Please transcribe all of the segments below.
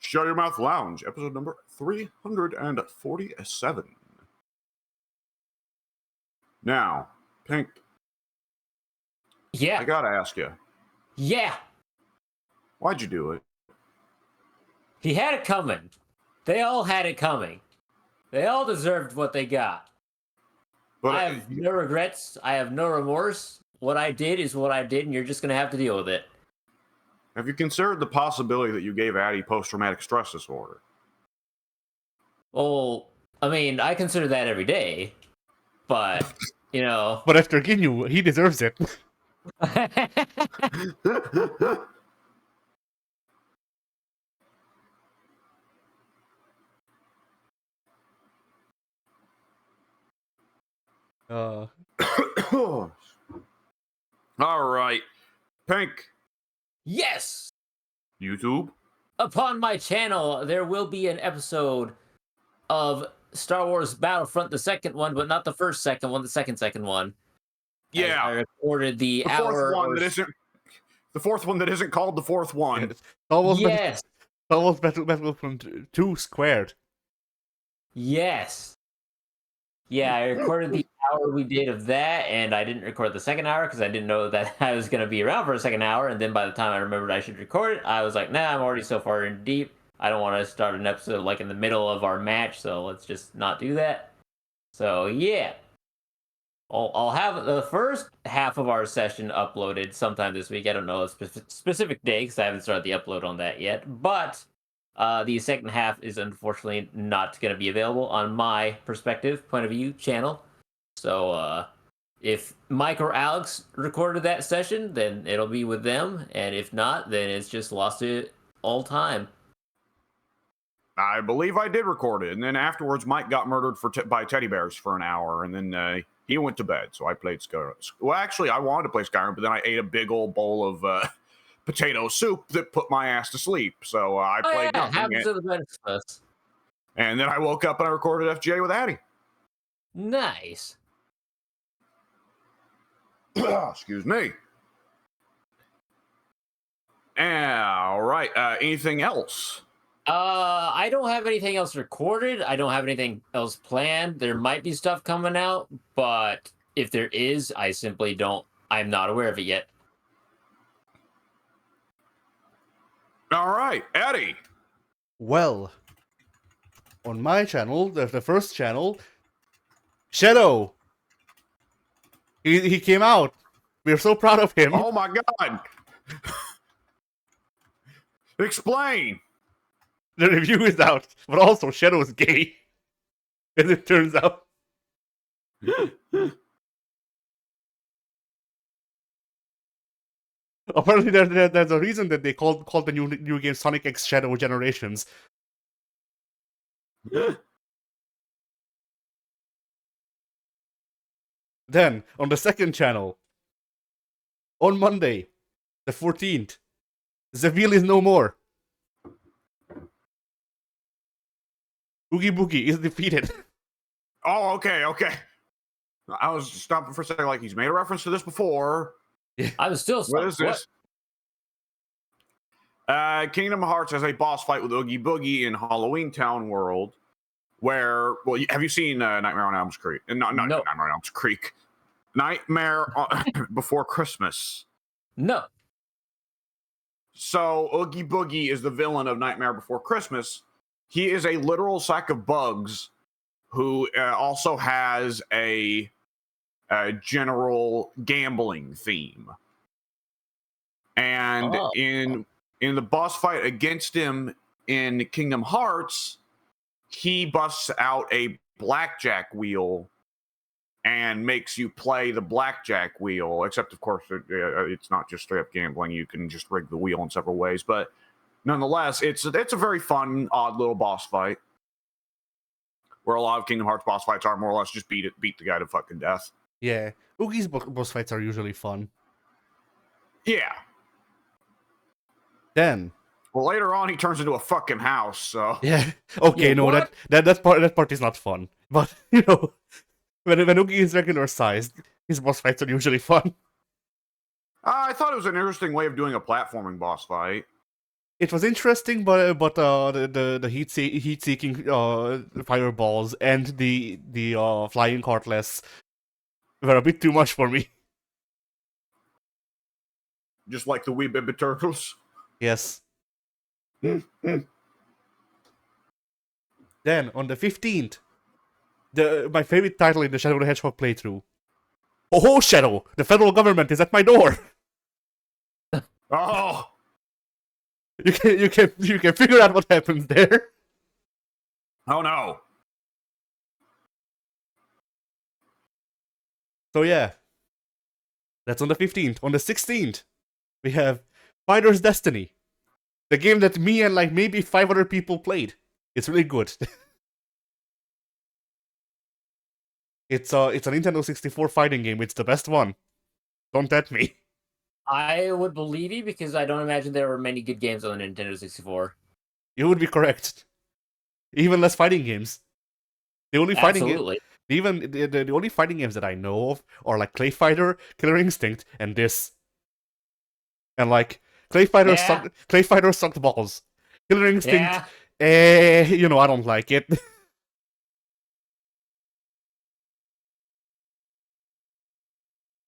Shut Your Mouth Lounge, episode number 347. Now, Pink. Yeah. I gotta ask you. Yeah. Why'd you do it? He had it coming. They all had it coming. They all deserved what they got. But I have no regrets. I have no remorse. What I did is what I did, and you're just going to have to deal with it. Have you considered the possibility that you gave Addie post-traumatic stress disorder? Well, I mean, I consider that every day. But, you know... But after Ginyu, he deserves it. All right. Pink. Yes! YouTube. Upon my channel, there will be an episode of Star Wars Battlefront, the second one, but not the second one, the second one. Yeah. I recorded the fourth one that isn't the fourth one that isn't called the fourth one. Yes. Star Wars Battlefront 2 squared. Yes. Yeah, I recorded the hour we did of that, and I didn't record the second hour because I didn't know that I was going to be around for a second hour, and then by the time I remembered I should record it, I was like, nah, I'm already so far in deep. I don't want to start an episode like in the middle of our match, so let's just not do that. So, yeah. I'll have the first half of our session uploaded sometime this week. I don't know a specific day because I haven't started the upload on that yet, but the second half is unfortunately not going to be available on my perspective, point of view channel. So if Mike or Alex recorded that session, then it'll be with them. And if not, then it's just lost to all time. I believe I did record it. And then afterwards, Mike got murdered by teddy bears for an hour. And then he went to bed. So I played Skyrim. Well, actually, I wanted to play Skyrim, but then I ate a big old bowl of potato soup that put my ass to sleep. So I played happens to the best of us. And then I woke up and I recorded FJ with Addie. Nice. Excuse me. All right. Anything else? I don't have anything else recorded. I don't have anything else planned. There might be stuff coming out, but if there is, I simply don't. I'm not aware of it yet. All right, Eddie. Well, on my channel, the first channel, Shadow. He came out. We're so proud of him. Oh my God. Explain. The review is out, but also Shadow is gay, as it turns out. Apparently, there's a reason that they called the new game Sonic X Shadow Generations. Then, on the second channel, on Monday, the 14th, Zavil is no more. Oogie Boogie is defeated. Oh, okay. I was stopping for a second, like he's made a reference to this before. I was still. What is this? Kingdom Hearts has a boss fight with Oogie Boogie in Halloween Town World. Where, well, have you seen Nightmare on Elm Street? No. Nightmare on Elm Creek. Nightmare Before Christmas. No. So Oogie Boogie is the villain of Nightmare Before Christmas. He is a literal sack of bugs who also has a general gambling theme. And in the boss fight against him in Kingdom Hearts, he busts out a blackjack wheel and makes you play the blackjack wheel. Except, of course, it's not just straight up gambling. You can just rig the wheel in several ways. But nonetheless, it's a very fun, odd little boss fight. Where a lot of Kingdom Hearts boss fights are more or less just beat the guy to fucking death. Yeah, Oogie's boss fights are usually fun. Yeah. Then, well, later on, he turns into a fucking house. So yeah, okay, yeah, no, what? that part is not fun. But you know, when Oogie is regular sized, his boss fights are usually fun. I thought it was an interesting way of doing a platforming boss fight. It was interesting, but the heat seeking fireballs and the flying cartless were a bit too much for me. Just like the wee baby turtles. Yes. Then on the 15th, my favorite title in the Shadow the Hedgehog playthrough. Oh, Shadow! The federal government is at my door. Oh, You can figure out what happens there. oh no! So yeah, that's on the 15th. On the 16th, we have Fighter's Destiny, the game that me and like maybe 5 other people played. It's really good. It's a Nintendo 64 fighting game. It's the best one. Don't at me. I would believe you because I don't imagine there were many good games on the Nintendo 64. You would be correct. Even less fighting games. The only fighting game, Absolutely. even the only fighting games that I know of are like Clay Fighter, Killer Instinct, and this. And like Clay Fighter sucked balls. Killer Instinct, Yeah. I don't like it.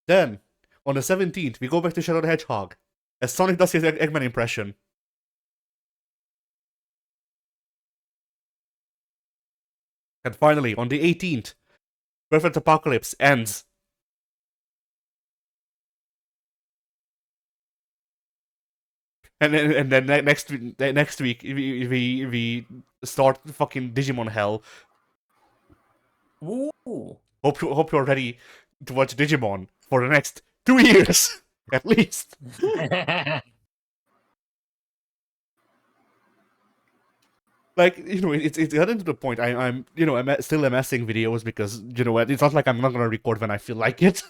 Then, on the 17th, we go back to Shadow the Hedgehog, as Sonic does his Eggman impression. And finally, on the 18th, Perfect Apocalypse ends. And then next week we start fucking Digimon hell. Ooh. Hope you're ready to watch Digimon for the next 2 years at least. Like, it's gotten to the point I'm still amassing videos because it's not like I'm not gonna record when I feel like it.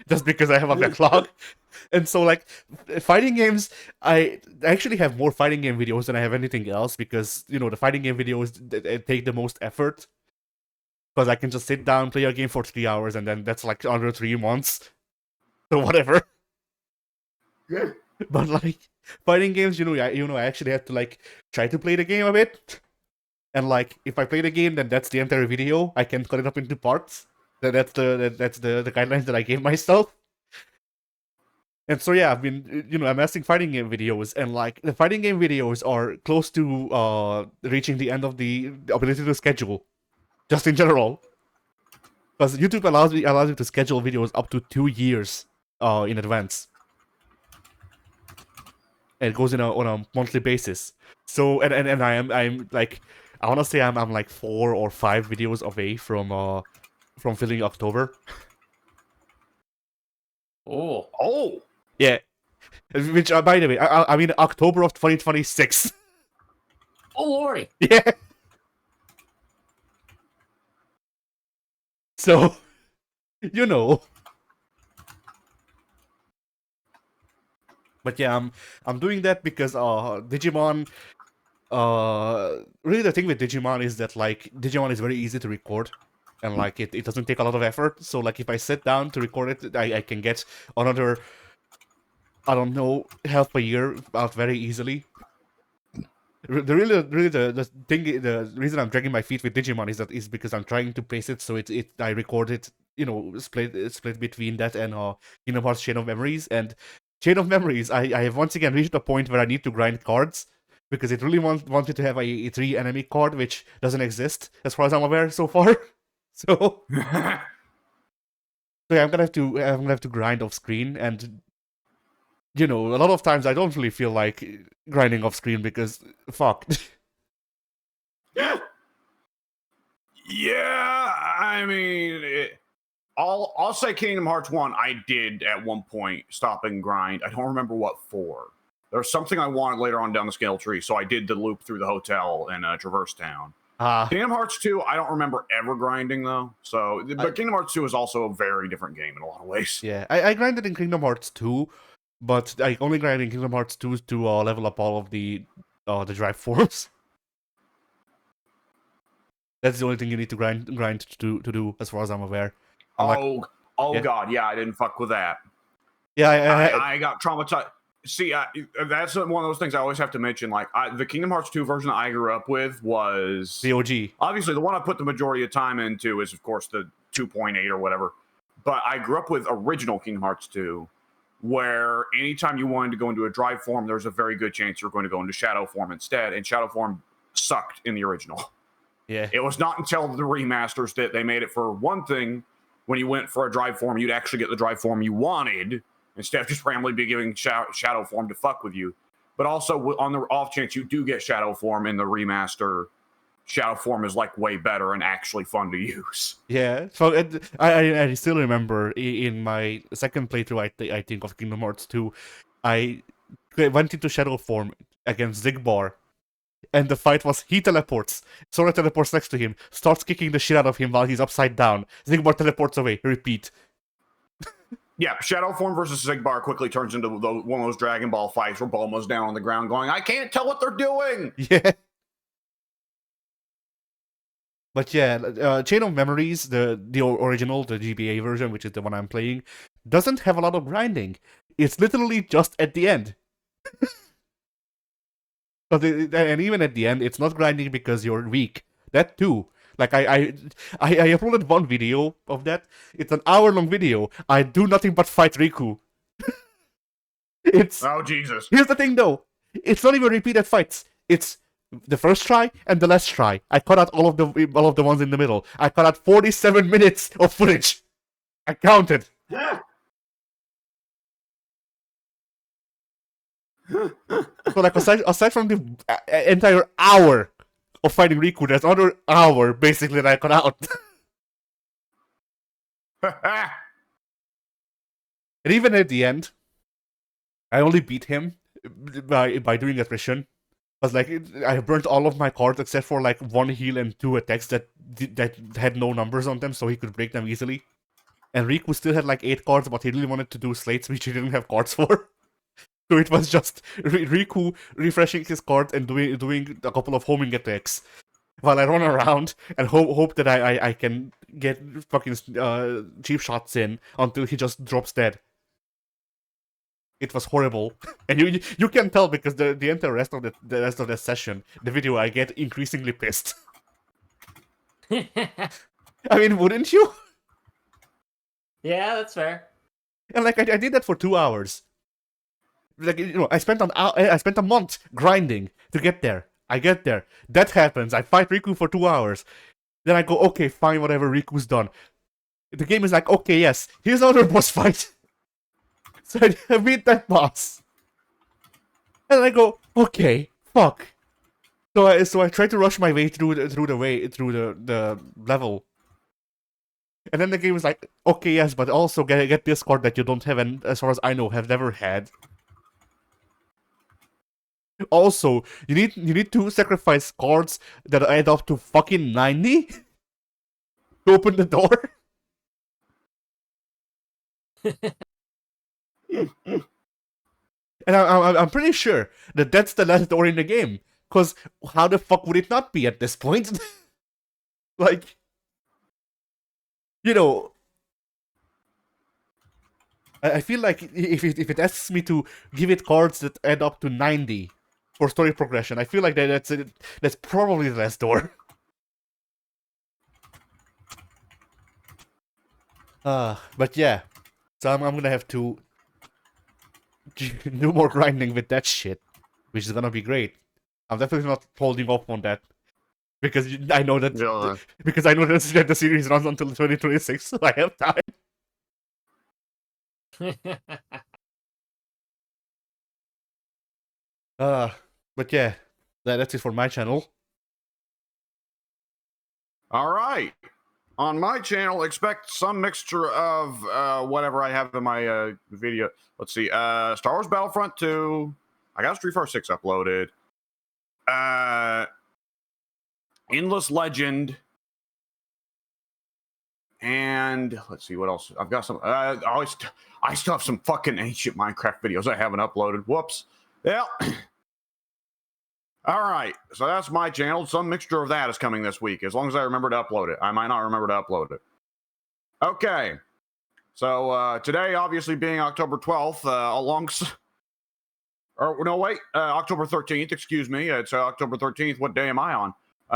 Just because I have a backlog. And so like fighting games, I actually have more fighting game videos than I have anything else because the fighting game videos take the most effort. Because I can just sit down, play a game for 3 hours, and then that's like under 3 months. So whatever. Yeah. But like fighting games, I actually have to like try to play the game a bit. And like if I play the game, then that's the entire video. I can cut it up into parts. That's the guidelines that I gave myself. And so yeah, I've been amassing fighting game videos, and like the fighting game videos are close to reaching the end of the ability to schedule, just in general. Because YouTube allows me to schedule videos up to 2 years in advance. And it goes on a monthly basis. So and I'm like I wanna say I'm like 4 or 5 videos away from filling October. Oh. Yeah. Which by the way, I mean October of 2026. Oh lordy. Yeah. So But yeah, I'm doing that because Digimon really the thing with Digimon is that like Digimon is very easy to record and like it doesn't take a lot of effort. So like if I sit down to record it, I can get another, I don't know, half a year out very easily. The reason I'm dragging my feet with Digimon is because I'm trying to pace it so I record it, split between that and Kingdom Hearts Chain of Memories. And Chain of Memories, I have once again reached a point where I need to grind cards because it really wanted to have a 3 enemy card, which doesn't exist as far as I'm aware so far. So yeah, I'm gonna have to grind off screen, and a lot of times I don't really feel like grinding off screen because fuck. Yeah, I mean, I'll say Kingdom Hearts 1, I did at one point stop and grind. I don't remember what for. There was something I wanted later on down the scale tree, so I did the loop through the hotel in Traverse Town. Kingdom Hearts 2, I don't remember ever grinding though. But Kingdom Hearts 2 is also a very different game in a lot of ways. Yeah, I grinded in Kingdom Hearts 2, but I only grinded in Kingdom Hearts 2 to level up all of the drive forms. That's the only thing you need to grind to do, as far as I'm aware. God, yeah, I didn't fuck with that. Yeah, I got traumatized. See, that's one of those things I always have to mention. Like, the Kingdom Hearts 2 version that I grew up with was The OG. obviously the one I put the majority of time into is, of course, the 2.8 or whatever. But I grew up with original Kingdom Hearts 2, where anytime you wanted to go into a drive form, there's a very good chance you're going to go into shadow form instead. And shadow form sucked in the original. Yeah. It was not until the remasters that they made it for one thing. When you went for a drive form, you'd actually get the drive form you wanted instead of just randomly be giving shadow form to fuck with you. But also, on the off chance you do get shadow form in the remaster, shadow form is like way better and actually fun to use. Yeah, so I still remember in my second playthrough, I think, of Kingdom Hearts 2, I went into shadow form against Zigbar, and the fight was he teleports, Sora teleports next to him, starts kicking the shit out of him while he's upside down. Zigbar teleports away. Repeat. Yeah, shadow form versus Zigbar quickly turns into one of those Dragon Ball fights where Bulma's down on the ground going, "I can't tell what they're doing." Yeah. But yeah, Chain of Memories, the original, the GBA version, which is the one I'm playing, doesn't have a lot of grinding. It's literally just at the end. And even at the end, it's not grinding because you're weak. That too. Like I uploaded one video of that. It's an hour-long video. I do nothing but fight Riku. It's Oh Jesus! Here's the thing though. It's not even repeated fights. It's the first try and the last try. I cut out all of the ones in the middle. I cut out 47 minutes of footage. I counted. So like aside from the entire hour of fighting Riku, there's another hour basically that I cut out. And even at the end, I only beat him by doing attrition. Because like I burnt all of my cards except for like one heal and two attacks that had no numbers on them, so he could break them easily. And Riku still had like 8 cards, but he really wanted to do slates, which he didn't have cards for. So it was just Riku refreshing his cards and doing a couple of homing attacks, while I run around and hope that I can get fucking cheap shots in until he just drops dead. It was horrible, and you can tell because the entire rest of the rest of the session, the video, I get increasingly pissed. I mean, wouldn't you? Yeah, that's fair. And like I did that for 2 hours. Like, you know, I spent a month grinding to get there. I get there. That happens. I fight Riku for 2 hours. Then I go, okay, fine, whatever. Riku's done. The game is like, okay, yes, here's another boss fight. So I beat that boss. And I go, okay, fuck. So I try to rush my way through the level. And then the game is like, okay, yes, but also get this card that you don't have, and as far as I know, have never had. Also, you need to sacrifice cards that add up to fucking 90 to open the door. And I'm pretty sure that that's the last door in the game. Cause how the fuck would it not be at this point? Like, you know, I feel like if it asks me to give it cards that add up to 90 for story progression, I feel like that's probably the last door. But yeah, so I'm gonna have to do more grinding with that shit, which is gonna be great. I'm definitely not holding off on that because I know that the series runs until 2026, so I have time. But yeah, that's it for my channel. All right. On my channel, expect some mixture of whatever I have in my video. Let's see. Star Wars Battlefront 2. I got Street Fighter 6 uploaded. Endless Legend. And let's see what else. I've got some. I still have some fucking ancient Minecraft videos I haven't uploaded. Whoops. Yeah. All right, so that's my channel. Some mixture of that is coming this week, as long as I remember to upload it. I might not remember to upload it. Okay, so today, obviously being October 12th, Or no, wait, October 13th. Excuse me. It's October 13th. What day am I on?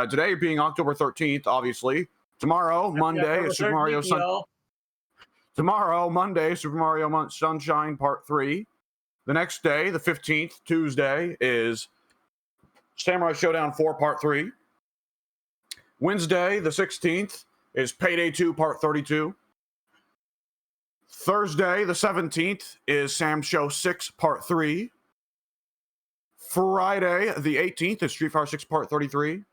Today being October 13th, obviously. Tomorrow, Monday, is Super Mario Tomorrow, Monday, Super Mario Sunshine Part 3. The next day, the 15th, Tuesday, is Samurai Showdown 4 Part 3. Wednesday, the 16th, is Payday 2 Part 32. Thursday, the 17th, is Sam Show 6 Part 3. Friday, the 18th, is Street Fighter 6 Part 33.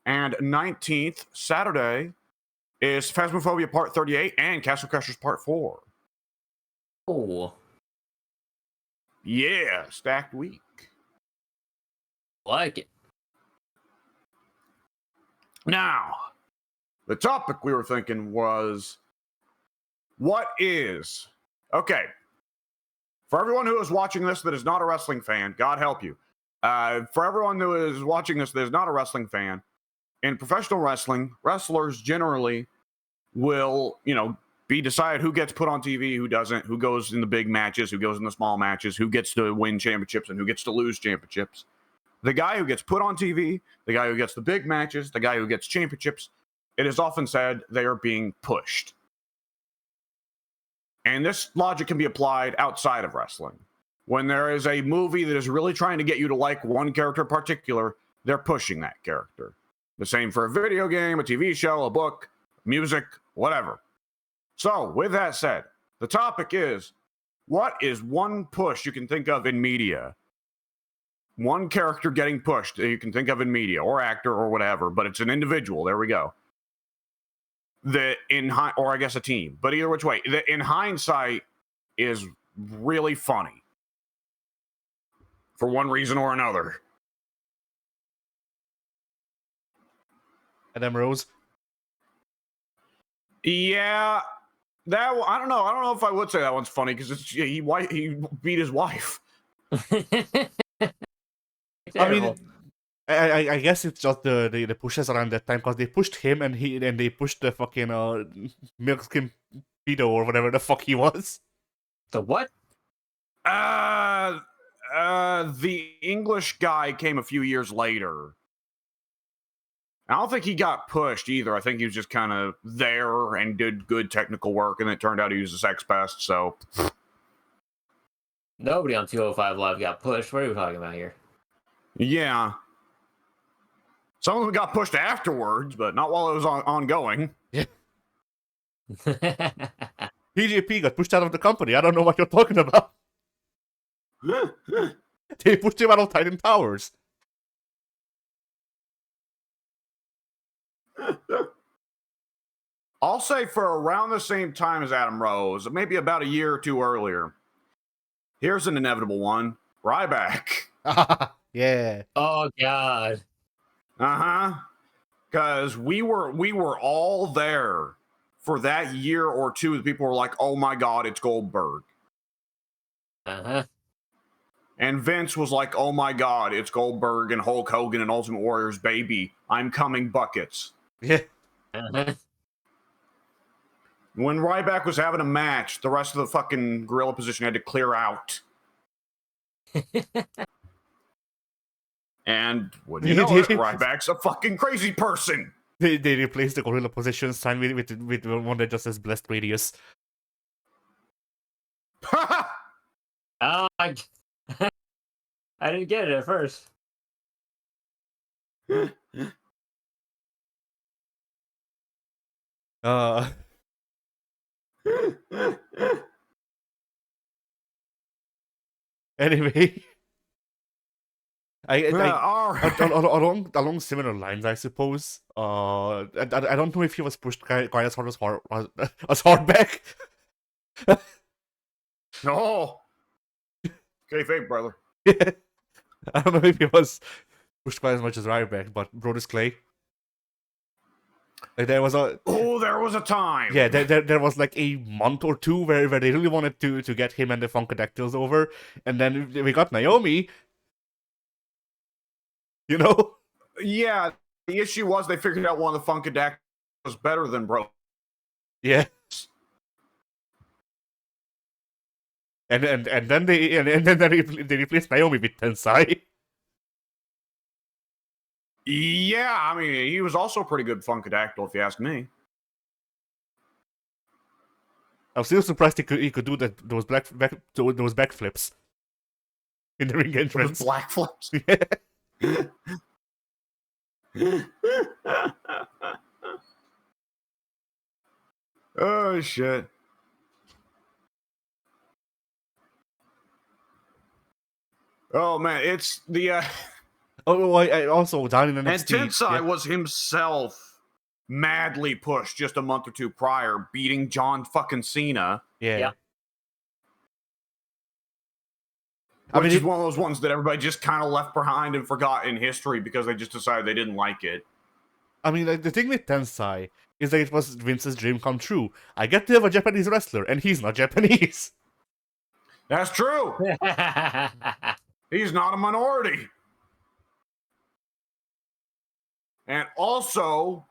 And 19th, Saturday, is Phasmophobia Part 38 and Castle Crashers Part 4. Oh. Yeah, stacked week. Like it. Now, the topic we were thinking was, what is... Okay, for everyone who is watching this that is not a wrestling fan, God help you. For everyone who is watching this that is not a wrestling fan, in professional wrestling, wrestlers generally will, be decided who gets put on TV, who doesn't, who goes in the big matches, who goes in the small matches, who gets to win championships, and who gets to lose championships. The guy who gets put on TV, the guy who gets the big matches, the guy who gets championships, it is often said they are being pushed. And this logic can be applied outside of wrestling. When there is a movie that is really trying to get you to like one character in particular, they're pushing that character. The same for a video game, a TV show, a book, music, whatever. So, with that said, the topic is, what is one push you can think of in media? One character getting pushed that you can think of in media, or actor, or whatever, but it's an individual. There we go. Or I guess a team. But either which way, in hindsight, is really funny. For one reason or another. Adam Rose. Yeah, I don't know. I don't know if I would say that one's funny because he beat his wife. I mean, I guess it's just the pushes around that time because they pushed him and they pushed the fucking milkskin pedo or whatever the fuck he was. The what? The English guy came a few years later. I don't think he got pushed either. I think he was just kind of there and did good technical work, and it turned out he was a sex pest, so... Nobody on 205 Live got pushed. What are we talking about here? Yeah. Some of them got pushed afterwards, but not while it was ongoing. Yeah. PJP got pushed out of the company. I don't know what you're talking about. They pushed him out of Titan Towers. I'll say for around the same time as Adam Rose, maybe about a year or two earlier. Here's an inevitable one. Ryback. Yeah. Oh, God. Uh-huh. Because we were all there for that year or two. The people were like, oh my God, it's Goldberg. Uh-huh. And Vince was like, oh my God, it's Goldberg and Hulk Hogan and Ultimate Warrior's baby. I'm coming buckets. Yeah. Uh-huh. When Ryback was having a match, the rest of the fucking gorilla position had to clear out. And wouldn't you know it, Ryback's a fucking crazy person. They replaced the gorilla position sign with one that just says blessed radius. Oh, I didn't get it at first. Anyway, Right. along similar lines, I suppose. I don't know if he was pushed quite as hard as Hardback. No. Kayfabe, brother. I don't know if he was pushed quite as much as Ryback, but Brodus Clay. Like, there was a time. Yeah, there was like a month or two where they really wanted to get him and the Funkadactyls over, and then we got Naomi. You know? Yeah, the issue was they figured out one of the Funkadactyls was better than Bro. Yeah. And then they replaced Naomi with Tensai. Yeah, I mean, he was also a pretty good Funkadactyl, if you ask me. I'm still surprised he could do those backflips in the ring entrance. Those black flips. Oh shit. Oh man, it's the Oh, I also down in and NXT. Tensai was himself madly pushed just a month or two prior, beating John fucking Cena. Yeah. Which is one of those ones that everybody just kind of left behind and forgot in history because they just decided they didn't like it. I mean, the thing with Tensai is that it was Vince's dream come true. I get to have a Japanese wrestler, and he's not Japanese. That's true. He's not a minority. And also,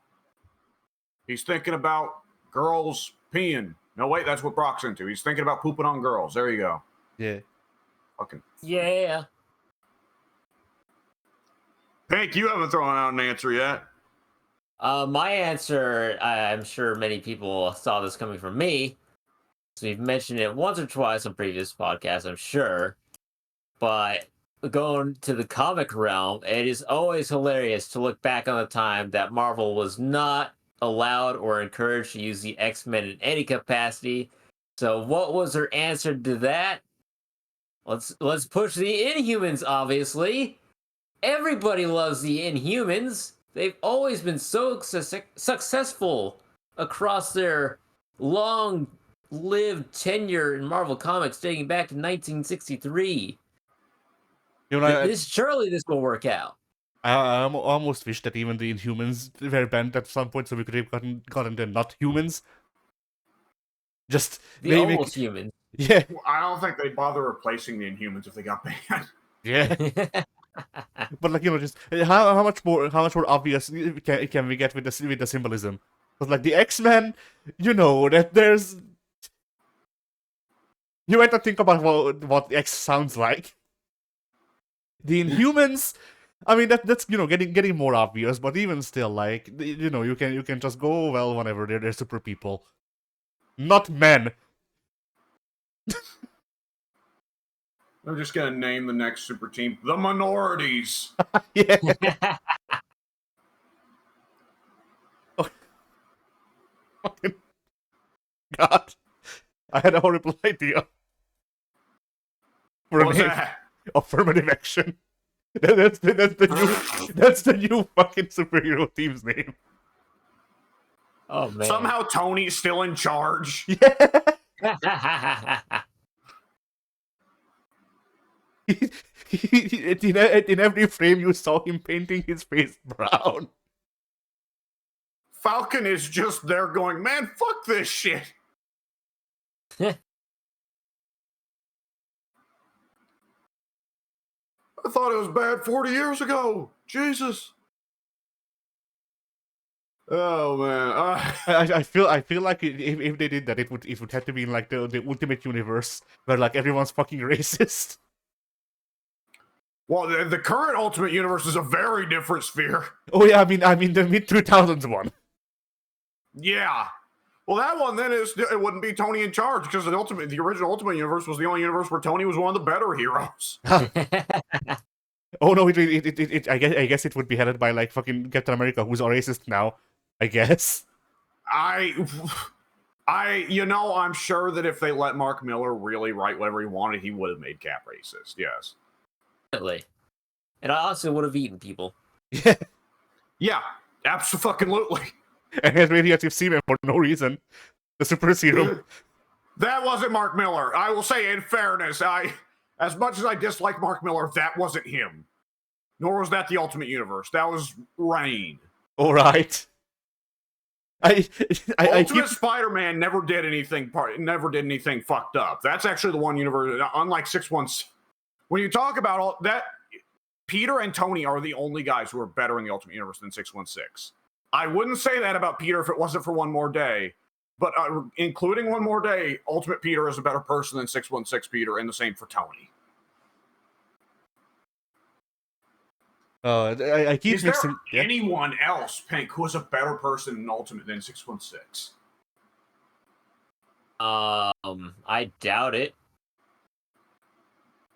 he's thinking about girls peeing. No, wait, that's what Brock's into. He's thinking about pooping on girls. There you go. Yeah. Fucking. Yeah. Pink, you haven't thrown out an answer yet. My answer, I'm sure many people saw this coming from me. So we've mentioned it once or twice on previous podcasts, I'm sure. But going to the comic realm, it is always hilarious to look back on the time that Marvel was not allowed or encouraged to use the X-Men in any capacity. So what was her answer to that? Let's push the Inhumans, obviously. Everybody loves the Inhumans. They've always been so successful across their long-lived tenure in Marvel Comics dating back to 1963. You know, Surely this will work out. I almost wish that even the Inhumans were banned at some point so we could have gotten the not humans. Just the almost humans. Yeah. Well, I don't think they'd bother replacing the Inhumans if they got banned. Yeah. But like, you know, just how much more obvious can we get with the symbolism? Because like the X-Men, you know that there's you might not think about what X sounds like. The Inhumans, I mean that's you know getting more obvious, but even still, like you know you can just go well whenever they're super people, not men. They're just gonna name the next super team the Minorities. Yeah. Oh. Fucking God, I had a horrible idea. For What's a name. that? Affirmative action. That's the new fucking superhero team's name. Oh man. Somehow Tony's still in charge. Yeah. In every frame you saw him painting his face brown. Falcon is just there going, man, fuck this shit. I thought it was bad 40 years ago. Jesus. Oh man. I feel like if they did that, it would have to be in like the ultimate universe where like everyone's fucking racist. Well, the current Ultimate Universe is a very different sphere. Oh yeah, I mean the mid-2000s one. Yeah. Well, that one then it wouldn't be Tony in charge because the original Ultimate Universe was the only universe where Tony was one of the better heroes. Oh no, I guess it would be headed by like fucking Captain America, who's a racist now. I guess. I'm sure that if they let Mark Miller really write whatever he wanted, he would have made Cap racist. Yes. Definitely. And I also would have eaten people. Yeah. Yeah, absolutely. And has radioactive semen for no reason. The super serum. That wasn't Mark Miller. I will say, in fairness, as much as I dislike Mark Miller, that wasn't him. Nor was that the Ultimate Universe. That was Reign. All right. Ultimate Spider-Man never did anything fucked up. That's actually the one universe. Unlike 616, when you talk about all that, Peter and Tony are the only guys who are better in the Ultimate Universe than 616. I wouldn't say that about Peter if it wasn't for One More Day, But including One More Day, Ultimate Peter is a better person than 616 Peter, and the same for Tony. I keep Is there mixing. Yeah. anyone else, Pink, who is a better person in Ultimate than 616? I doubt it.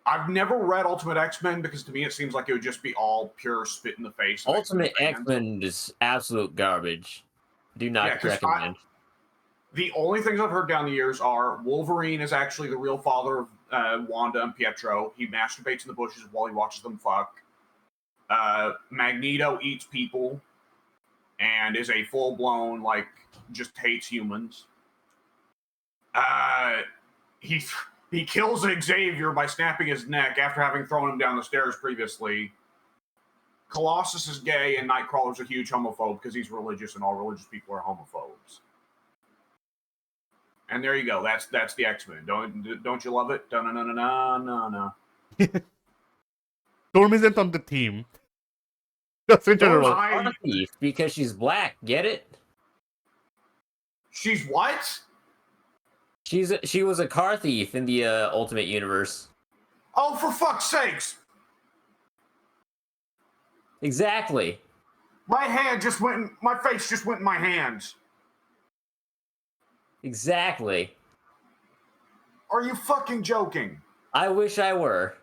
I've never read Ultimate X-Men because to me it seems like it would just be all pure spit in the face. Ultimate X-Men is absolute garbage. Do not recommend. The only things I've heard down the years are Wolverine is actually the real father of Wanda and Pietro. He masturbates in the bushes while he watches them fuck. Magneto eats people and is a full-blown, just hates humans. He kills Xavier by snapping his neck after having thrown him down the stairs previously. Colossus is gay, and Nightcrawler's a huge homophobe because he's religious, and all religious people are homophobes. And there you go. That's the X-Men. Don't you love it? No. Storm isn't on the team. Just in general. Because she's black. Get it? She's what? She was a car thief in the Ultimate Universe. Oh, for fuck's sakes! Exactly. My face just went in my hands. Exactly. Are you fucking joking? I wish I were.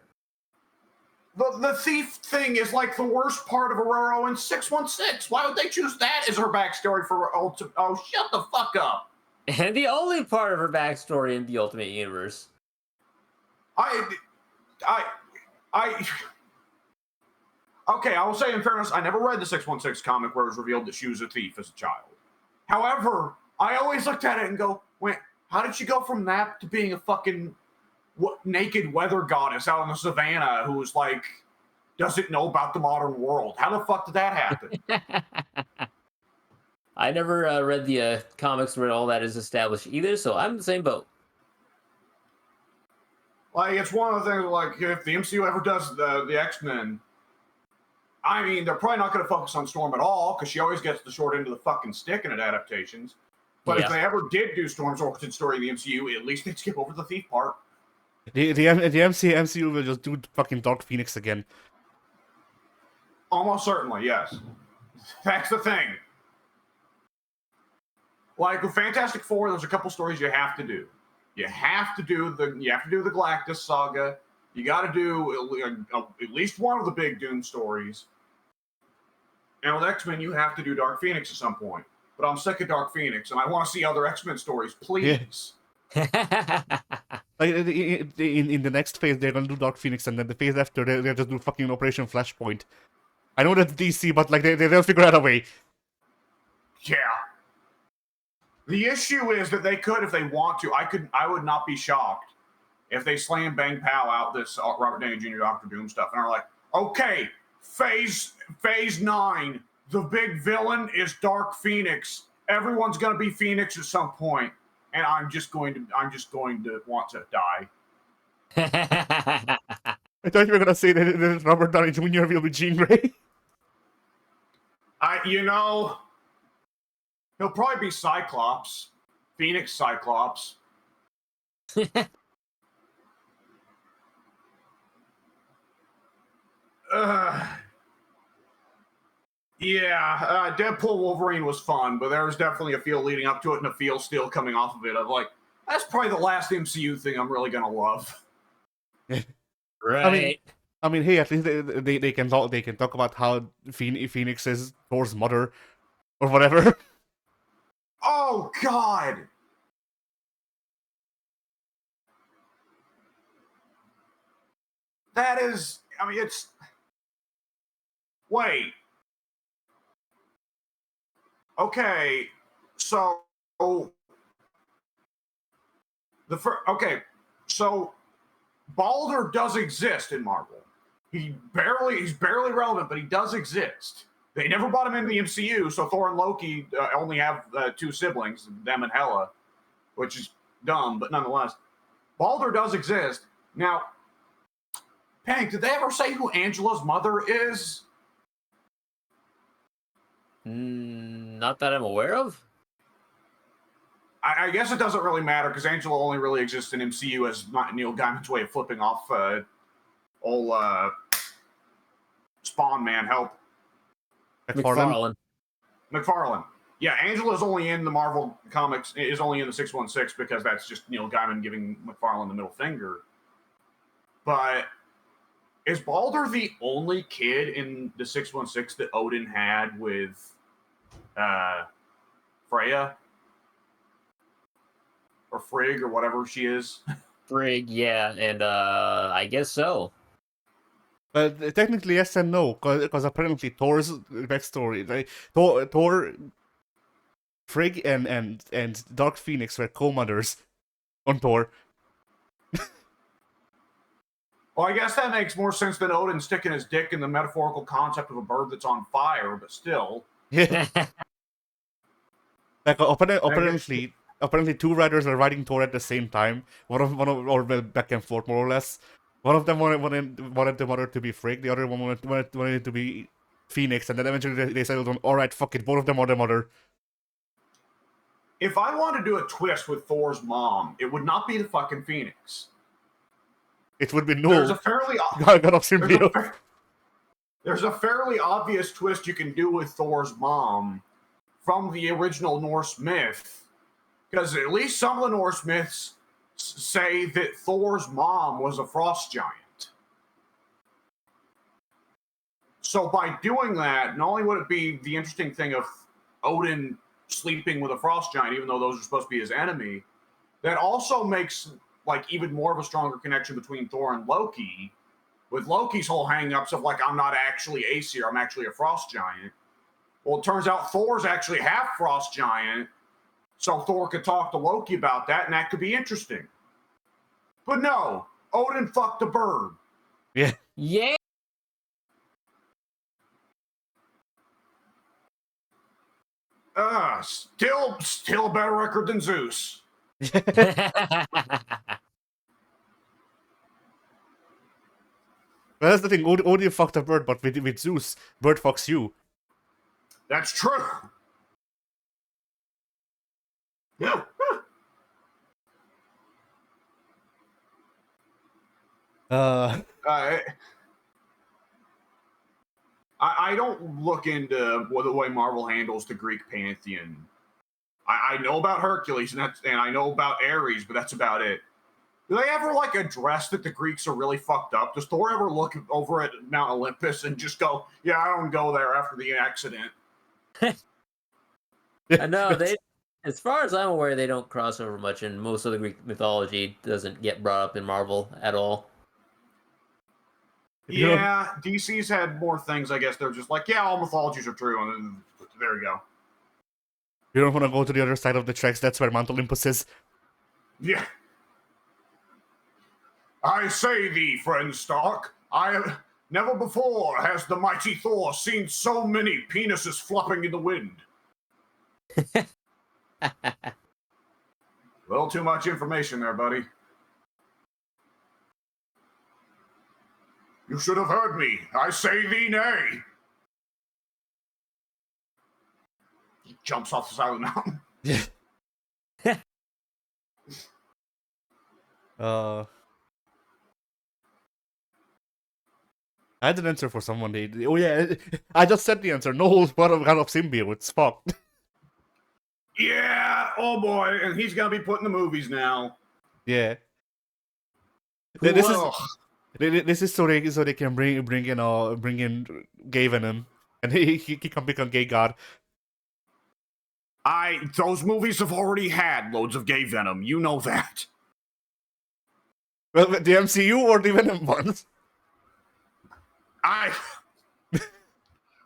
The thief thing is like the worst part of Aurora in 616. Why would they choose that as her backstory for Ultimate? Oh, shut the fuck up. And the only part of her backstory in the Ultimate Universe. Okay, I will say in fairness, I never read the 616 comic where it was revealed that she was a thief as a child. However, I always looked at it and go, wait, how did she go from that to being a fucking naked weather goddess out in the savannah who's doesn't know about the modern world? How the fuck did that happen? I never read the comics where all that is established either, so I'm in the same boat. It's one of the things, if the MCU ever does the X-Men, I mean, they're probably not going to focus on Storm at all, because she always gets the short end of the fucking stick in adaptations. But if they ever did do Storm's origin story in the MCU, at least they'd skip over the thief part. The MCU will just do fucking Dark Phoenix again. Almost certainly, yes. That's the thing. With Fantastic Four, there's a couple stories you have to do. You have to do the Galactus saga. You got to do at least one of the big Doom stories. And with X-Men, you have to do Dark Phoenix at some point. But I'm sick of Dark Phoenix, and I want to see other X-Men stories, please. Yeah. In the next phase, they're gonna do Dark Phoenix, and then the phase after, they'll just do fucking Operation Flashpoint. I know that's DC, but they'll figure out a way. Yeah. The issue is that they could, if they want to. I would not be shocked if they slam bang pow out this Robert Downey Jr. Doctor Doom stuff, and are like, okay, phase 9, the big villain is Dark Phoenix. Everyone's gonna be Phoenix at some point, and I'm just going to want to die. I thought you were gonna say that Robert Downey Jr. will be Jean Grey. He'll probably be Cyclops, Phoenix Cyclops. Deadpool Wolverine was fun, but there was definitely a feel leading up to it and a feel still coming off of it of that's probably the last MCU thing I'm really gonna love. Right. I mean, hey, at least they can talk about how Phoenix is Thor's mother or whatever. Oh God. That is, it's. Wait. Okay, so Balder does exist in Marvel. He's barely relevant, but he does exist. They never brought him into the MCU, so Thor and Loki only have 2 siblings, them and Hela, which is dumb, but nonetheless, Balder does exist. Now, Hank, did they ever say who Angela's mother is? Not that I'm aware of. I guess it doesn't really matter because Angela only really exists in MCU as Neil Gaiman's way of flipping off old Spawn man help. McFarlane. Yeah, Angela's only in the Marvel comics, is only in the 616 because that's just Neil Gaiman giving McFarlane the middle finger. But is Balder the only kid in the 616 that Odin had with Freya? Or Frigg, or whatever she is? Frigg, yeah, and I guess so. But technically, yes and no, because apparently Thor's backstory, like, Thor, Frigg, and Dark Phoenix were co-mothers on Thor. Well, I guess that makes more sense than Odin sticking his dick in the metaphorical concept of a bird that's on fire, but still. Yeah. Like apparently, two writers are writing Thor at the same time. One of or back and forth more or less. One of them wanted the mother to be Frigg. The other one wanted it to be Phoenix, and then eventually they settled on, all right, fuck it, both of them are the mother. If I want to do a twist with Thor's mom, it would not be the fucking Phoenix. It would be no. There's a fairly there's a fairly obvious twist you can do with Thor's mom from the original Norse myth, because at least some of the Norse myths say that Thor's mom was a frost giant. So by doing that, not only would it be the interesting thing of Odin sleeping with a frost giant, even though those are supposed to be his enemy, that also makes like even more of a stronger connection between Thor and Loki, with Loki's whole hang-ups of like, I'm not actually Aesir, I'm actually a frost giant. Well, it turns out Thor's actually half frost giant, so Thor could talk to Loki about that, and that could be interesting. But no, Odin fucked a bird. Yeah. Yeah. Still a better record than Zeus. Well, that's the thing. Odin fucked a bird, but with Zeus, bird fucks you. That's true. I don't look into the way Marvel handles the Greek pantheon. I know about Hercules and I know about Ares, but that's about it. Do they ever like address that the Greeks are really fucked up? Does Thor ever look over at Mount Olympus and just go, "Yeah, I don't go there after the accident"? I know they. As far as I'm aware, they don't cross over much, and most of the Greek mythology doesn't get brought up in Marvel at all. Yeah, DC's had more things. I guess they're just like, yeah, all mythologies are true, and then there you go. You don't want to go to the other side of the tracks. That's where Mount Olympus is. Yeah. I say thee, friend Stark, never before has the mighty Thor seen so many penises flopping in the wind. A little too much information there, buddy. You should have heard me. I say thee nay. He jumps off the side of the mountain. Yeah. I had an answer for someone. Oh yeah, I just said the answer. No whole part of God of Symbiote. Fuck. Yeah. Oh boy, and he's gonna be put in the movies now. Yeah. This is so they can bring in gay Venom, and he can become gay god. Those movies have already had loads of gay Venom. You know that. Well, the MCU or the Venom ones?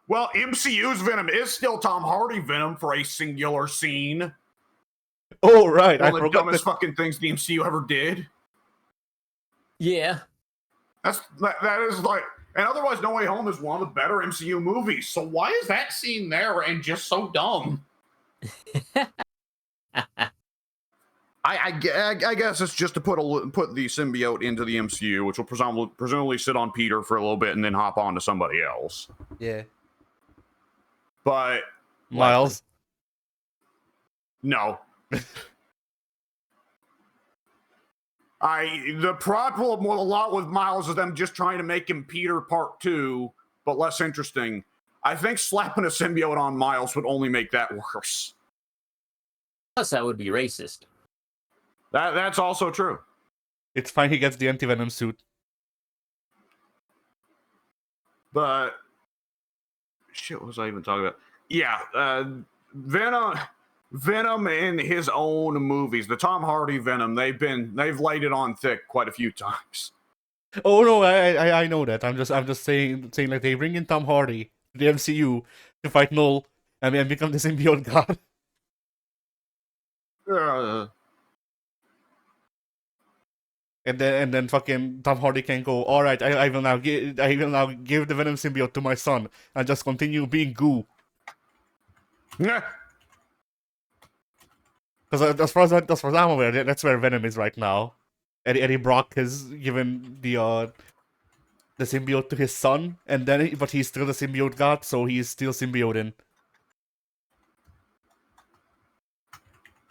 Well, MCU's Venom is still Tom Hardy Venom for a singular scene. Oh right, One of the dumbest fucking things the MCU ever did. Yeah. That is like, and otherwise, No Way Home is one of the better MCU movies. So why is that scene there and just so dumb? I guess it's just to put the symbiote into the MCU, which will presumably sit on Peter for a little bit and then hop on to somebody else. Yeah. But Miles. No. The problem with a lot with Miles is them just trying to make him Peter Part 2, but less interesting. I think slapping a symbiote on Miles would only make that worse. Plus, that would be racist. That's also true. It's fine. He gets the anti-venom suit. But shit, what was I even talking about? Yeah, Venom in his own movies, the Tom Hardy Venom, they've laid it on thick quite a few times. Oh no, I know that. I'm just saying like they bring in Tom Hardy to the MCU to fight Null and become the symbiote god. And then fucking Tom Hardy can go, all right, I will now give the Venom symbiote to my son and just continue being goo. Yeah. Because as far as I'm aware, that's where Venom is right now. Eddie Brock has given the symbiote to his son, and then but he's still the symbiote god, so he's still symbioting.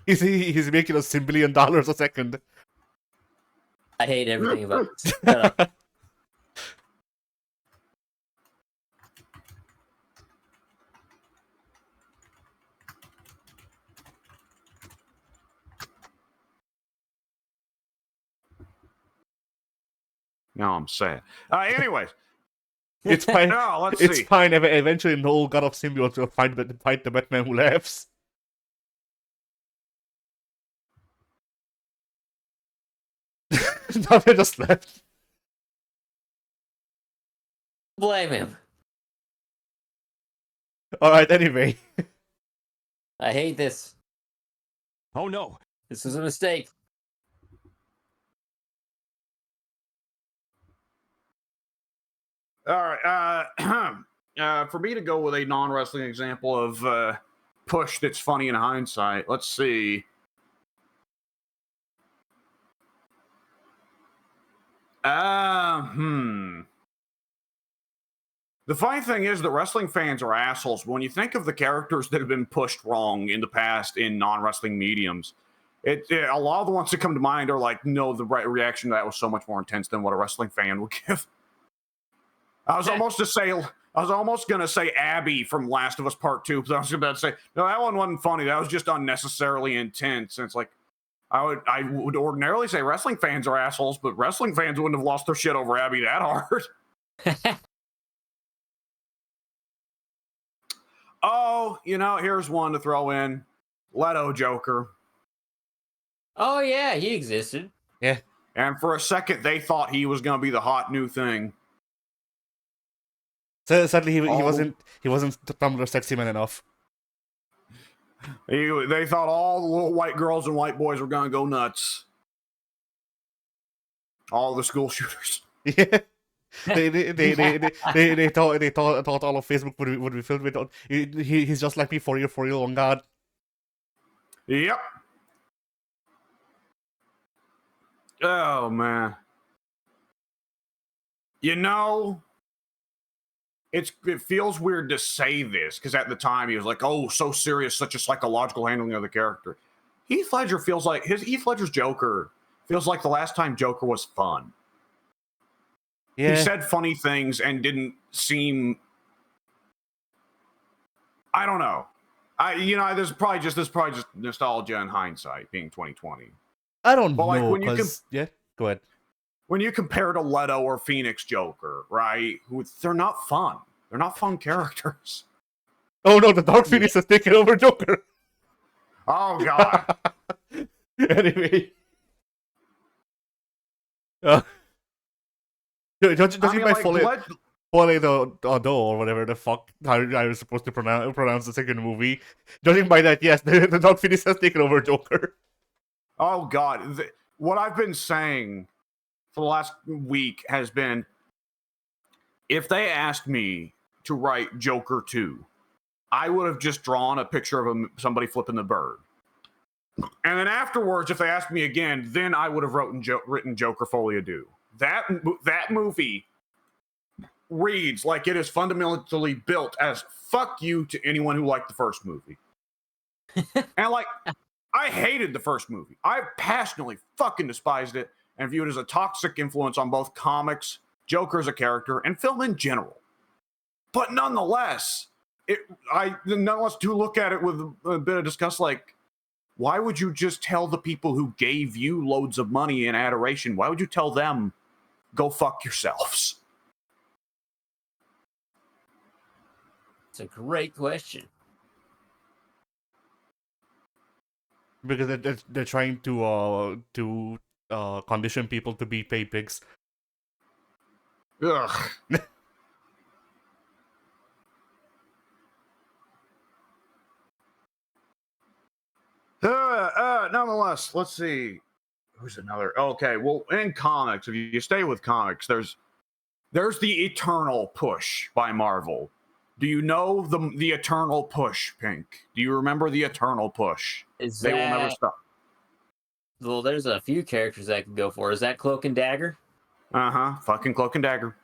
He's making us $1 billion a second. I hate everything about this. Shut up. Now I'm sad. Anyways. It's fine. No, let's It's see. fine. Eventually, Noel God of Symbiotes will fight the Batman who laughs. Now they just left. Blame him. Alright, anyway. I hate this. Oh no. This was a mistake. All right. For me to go with a non-wrestling example of push that's funny in hindsight, let's see. The funny thing is that wrestling fans are assholes. When you think of the characters that have been pushed wrong in the past in non-wrestling mediums, a lot of the ones that come to mind are like, no, the right reaction to that was so much more intense than what a wrestling fan would give. I was almost gonna say Abby from Last of Us Part 2, because I was about to say, no, that one wasn't funny. That was just unnecessarily intense. And it's like, I would ordinarily say wrestling fans are assholes, but wrestling fans wouldn't have lost their shit over Abby that hard. Oh, here's one to throw in. Leto Joker. Oh yeah, he existed. Yeah. And for a second, they thought he was going to be the hot new thing. So sadly, he wasn't Tumblr sexy man enough. They thought all the little white girls and white boys were going to go nuts. All the school shooters. Yeah. They thought all of Facebook would be filled with. He's just like me for you long god. Yep. Oh man. It feels weird to say this because at the time he was like, "Oh, so serious, such a psychological handling of the character." Heath Ledger's Joker feels like the last time Joker was fun. Yeah. He said funny things and didn't seem. I don't know. There's probably just nostalgia in hindsight, being 2020. I don't But like know. yeah, go ahead. When you compare to Leto or Phoenix Joker, right? They're not fun. They're not fun characters. Oh no, the Dark Phoenix has taken over Joker. Oh god. Anyway. Judging by Foley or whatever the fuck how I was supposed to pronounce the second movie. Judging by that, yes, the Dark Phoenix has taken over Joker. Oh god. What I've been saying for the last week has been, if they asked me to write Joker 2, I would have just drawn a picture of somebody flipping the bird. And then afterwards, if they asked me again, then I would have written Joker Folie à Deux. That movie reads like it is fundamentally built as fuck you to anyone who liked the first movie. And like, I hated the first movie. I passionately fucking despised it. and viewed as a toxic influence on both comics, Joker as a character, and film in general. But nonetheless, I do look at it with a bit of disgust, like, why would you just tell the people who gave you loads of money and adoration, why would you tell them, go fuck yourselves? It's a great question. Because they're trying to condition people to be pay pigs. Ugh. Nonetheless, let's see. Who's another? Okay, well, in comics, if you stay with comics, there's the Eternal Push by Marvel. Do you know the Eternal Push, Pink? Do you remember the Eternal Push? They will never stop. Well, there's a few characters I could go for. Is that Cloak and Dagger? Fucking Cloak and Dagger.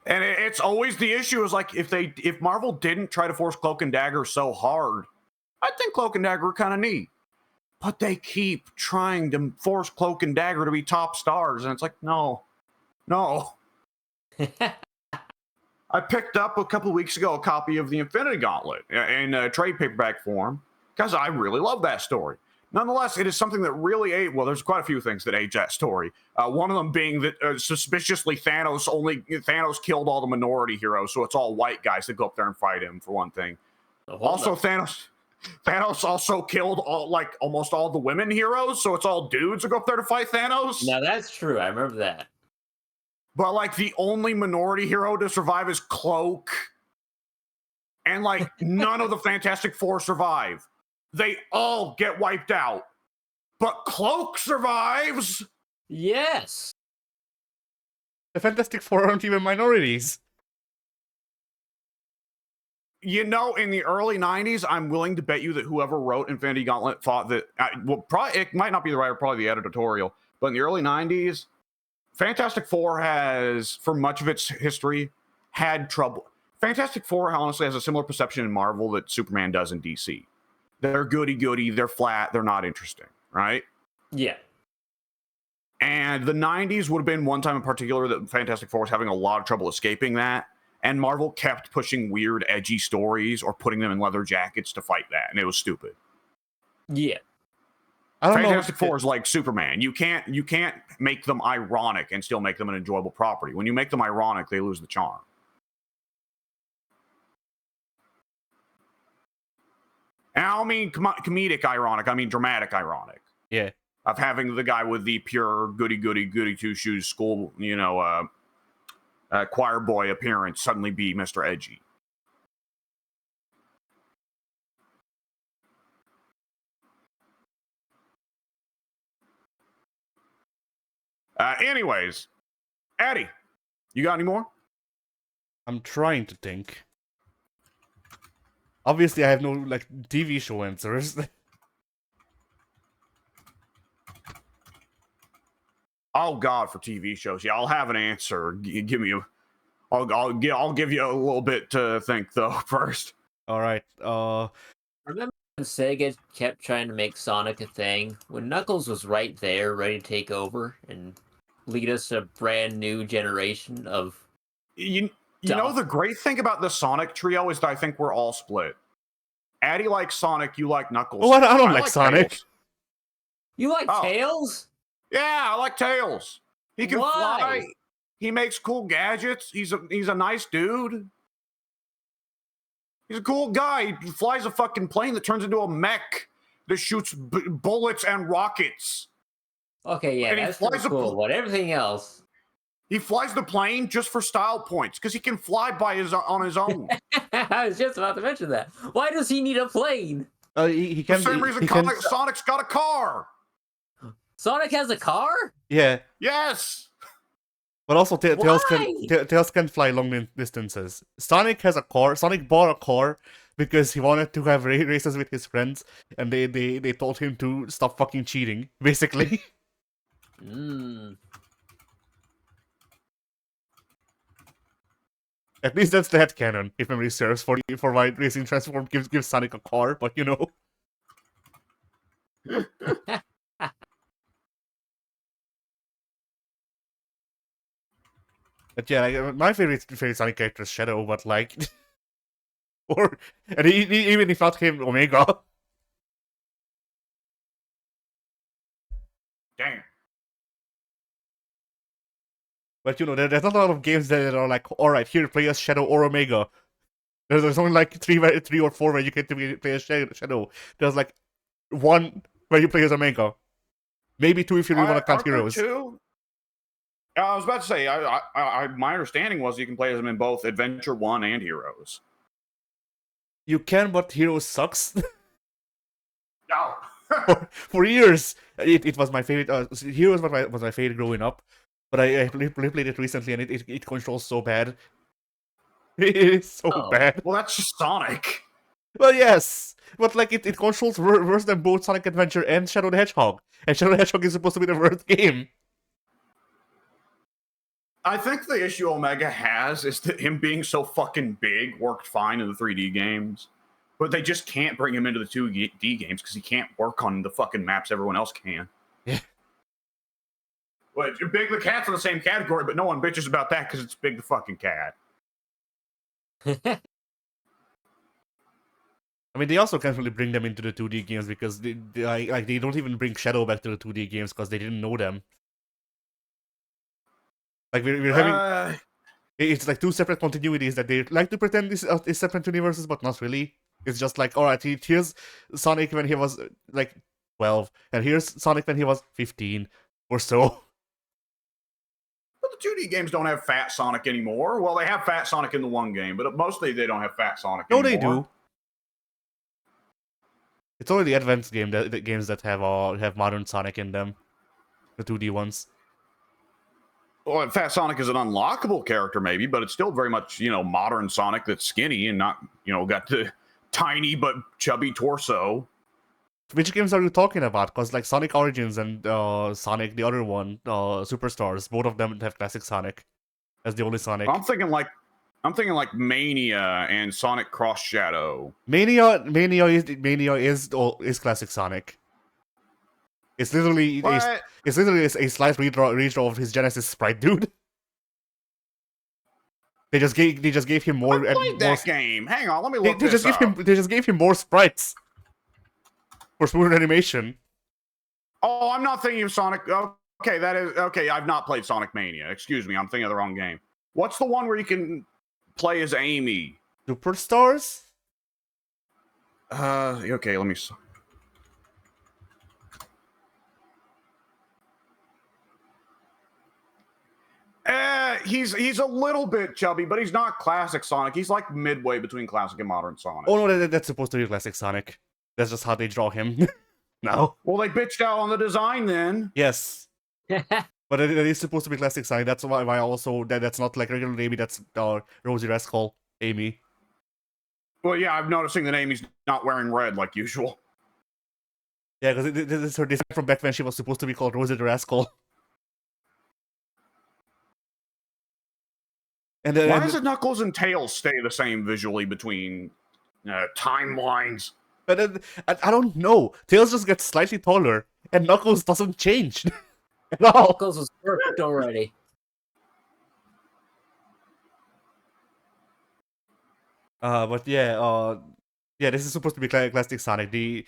And it's always the issue is like if Marvel didn't try to force Cloak and Dagger so hard, I think Cloak and Dagger are kind of neat. But they keep trying to force Cloak and Dagger to be top stars, and it's like, no. I picked up a couple of weeks ago a copy of the Infinity Gauntlet in a trade paperback form because I really love that story. Nonetheless, it is something that really ate. Well, there's quite a few things that age that story. One of them being that suspiciously Thanos killed all the minority heroes, so it's all white guys that go up there and fight him, for one thing. Also, Thanos also killed almost all the women heroes, so it's all dudes that go up there to fight Thanos. Now that's true. I remember that. But like the only minority hero to survive is Cloak, and like none of the Fantastic Four survive. They all get wiped out. But Cloak survives! Yes! The Fantastic Four aren't even minorities. You know, in the early 90s, I'm willing to bet you that whoever wrote Infinity Gauntlet thought that... it might not be the writer, probably the editorial. But in the early 90s, Fantastic Four has, for much of its history, had trouble. Fantastic Four, honestly, has a similar perception in Marvel that Superman does in DC. They're goody-goody, they're flat, they're not interesting, right? Yeah. And the 90s would have been one time in particular that Fantastic Four was having a lot of trouble escaping that, and Marvel kept pushing weird, edgy stories or putting them in leather jackets to fight that, and it was stupid. Yeah. Fantastic Four is like Superman. You can't make them ironic and still make them an enjoyable property. When you make them ironic, they lose the charm. And I don't mean comedic ironic, I mean dramatic ironic. Yeah. Of having the guy with the pure goody two-shoes school, choir boy appearance suddenly be Mr. Edgy. Anyways, Addy, you got any more? I'm trying to think. Obviously, I have no TV show answers. Oh God, for TV shows, yeah, I'll have an answer. Give me I'll give you a little bit to think though first. All right. Remember when Sega kept trying to make Sonic a thing? When Knuckles was right there, ready to take over and lead us to a brand new generation of. You know, the great thing about the Sonic trio is that I think we're all split. Addy likes Sonic, you like Knuckles. Oh, I don't like Sonic. Tails. You like Tails? Yeah, I like Tails. He can fly. He makes cool gadgets. He's a nice dude. He's a cool guy. He flies a fucking plane that turns into a mech that shoots bullets and rockets. Okay, yeah, that's pretty cool. But everything else... He flies the plane just for style points, because he can fly on his own. I was just about to mention that. Why does he need a plane? He can. For the same reason Sonic's got a car. Sonic has a car? Yeah. Yes. But also, Tails can fly long distances. Sonic has a car. Sonic bought a car because he wanted to have races with his friends, and they told him to stop fucking cheating, basically. At least that's the headcanon, if memory serves, for why Racing Transform gives Sonic a car, but you know. But yeah, like, my favorite Sonic character is Shadow, but like, even if not him, Omega. Damn. But there's not a lot of games that are like, all right, here play as Shadow or Omega. There's only like three or four where you get to play as Shadow. There's like one where you play as Omega. Maybe two if you really want to count heroes. Two? I was about to say, my understanding was you can play as them in both Adventure 1 and Heroes. You can, but Heroes sucks. No. For years, it was my favorite. Heroes was my favorite growing up, but I played it recently, and it controls so bad. It is so bad. Well, that's just Sonic. Well, yes, but like it controls worse than both Sonic Adventure and Shadow the Hedgehog, and Shadow the Hedgehog is supposed to be the worst game. I think the issue Omega has is that him being so fucking big worked fine in the 3D games, but they just can't bring him into the 2D games because he can't work on the fucking maps everyone else can. Yeah. Well, Big the Cat's in the same category, but no one bitches about that because it's Big the fucking Cat. I mean, they also can't really bring them into the 2D games because they don't even bring Shadow back to the 2D games because they didn't know them. Like we're having, it's like two separate continuities that they like to pretend is separate universes, but not really. It's just like, all right, here's Sonic when he was like 12, and here's Sonic when he was 15 or so. But the 2D games don't have Fat Sonic anymore. Well, they have Fat Sonic in the one game, but mostly they don't have Fat Sonic anymore. No, they do. It's only the advanced the games that have modern Sonic in them, the 2D ones. Well, Fat Sonic is an unlockable character, maybe, but it's still very much, modern Sonic that's skinny and not, got the tiny but chubby torso. Which games are you talking about? Because like Sonic Origins and Sonic, the other one, Superstars, both of them have classic Sonic as the only Sonic. I'm thinking like Mania and Sonic Cross Shadow. Mania is classic Sonic. It's literally a slight redraw of his Genesis sprite, dude. They just gave him more. I played that game. Hang on, let me look They just gave him more sprites for smoother animation. Oh, I'm not thinking of Sonic. Okay, that is okay. I've not played Sonic Mania. Excuse me, I'm thinking of the wrong game. What's the one where you can play as Amy? Superstars? Okay, let me. He's a little bit chubby, but he's not classic Sonic. He's like midway between classic and modern Sonic. Oh no, that's supposed to be classic Sonic. That's just how they draw him. No. Well, they bitched out on the design then. Yes. But it is supposed to be classic Sonic. That's why also that's not like regular Amy. That's Rosie Rascal Amy. Well, yeah, I'm noticing that Amy's not wearing red like usual. Yeah, because this is her design from back when she was supposed to be called Rosie the Rascal. And then, why does it Knuckles and Tails stay the same visually between timelines? But then, I don't know. Tails just gets slightly taller, and Knuckles doesn't change at all. Knuckles was perfect already. But yeah, this is supposed to be classic Sonic. The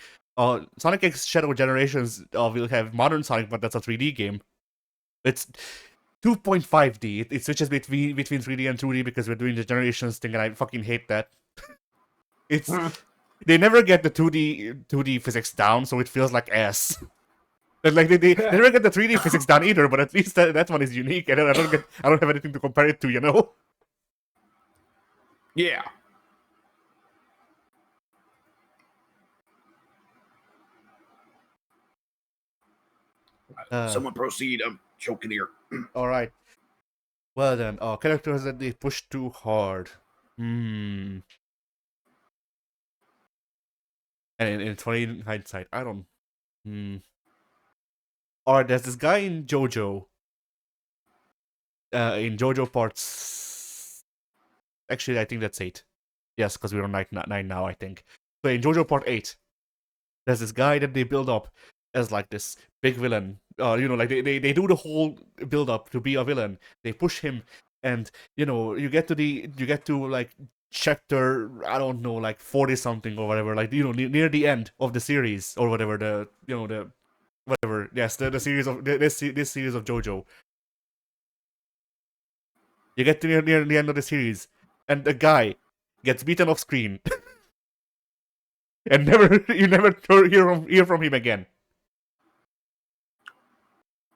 Sonic X Shadow Generations will have modern Sonic, but that's a 3D game. It's 2.5D. It switches between 3D and 2D because we're doing the Generations thing, and I fucking hate that. It's they never get the 2D physics down, so it feels like ass. And like they never get the 3D physics down either, but at least that one is unique, and I don't have anything to compare it to, you know? Yeah. Someone proceed. I'm choking here. All right. Well then, characters that they push too hard. And in 20 hindsight, I don't. Alright, there's this guy in JoJo. In JoJo parts. Actually, I think that's 8. Yes, because we're on 9 now, I think. So in JoJo part 8, there's this guy that they build up as like this big villain. Like they do the whole build up to be a villain. They push him and you get to like chapter, I don't know, like 40 something or whatever, like near the end of the series or whatever, the whatever, yes, the series of this series of JoJo. You get to near the end of the series, and the guy gets beaten off screen, and you never hear from him again.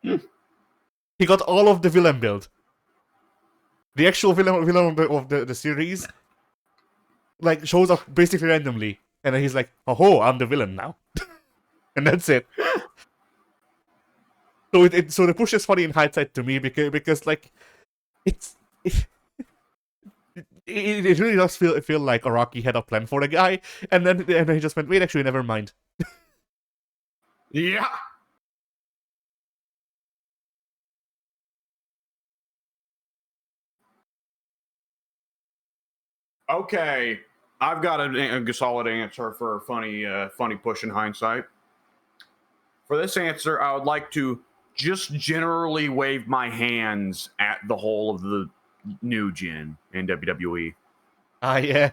He got all of the villain build. The actual villain of the series, like, shows up basically randomly, and then he's like, "Oh, I'm the villain now," and that's it. So the push is funny in hindsight to me because like it's. It really does feel like Araki had a plan for the guy, and then he just went, wait, actually, never mind. Yeah. Okay, I've got a solid answer for a funny push in hindsight. For this answer, I would like to just generally wave my hands at the whole of the new gen in WWE. Ah, yeah.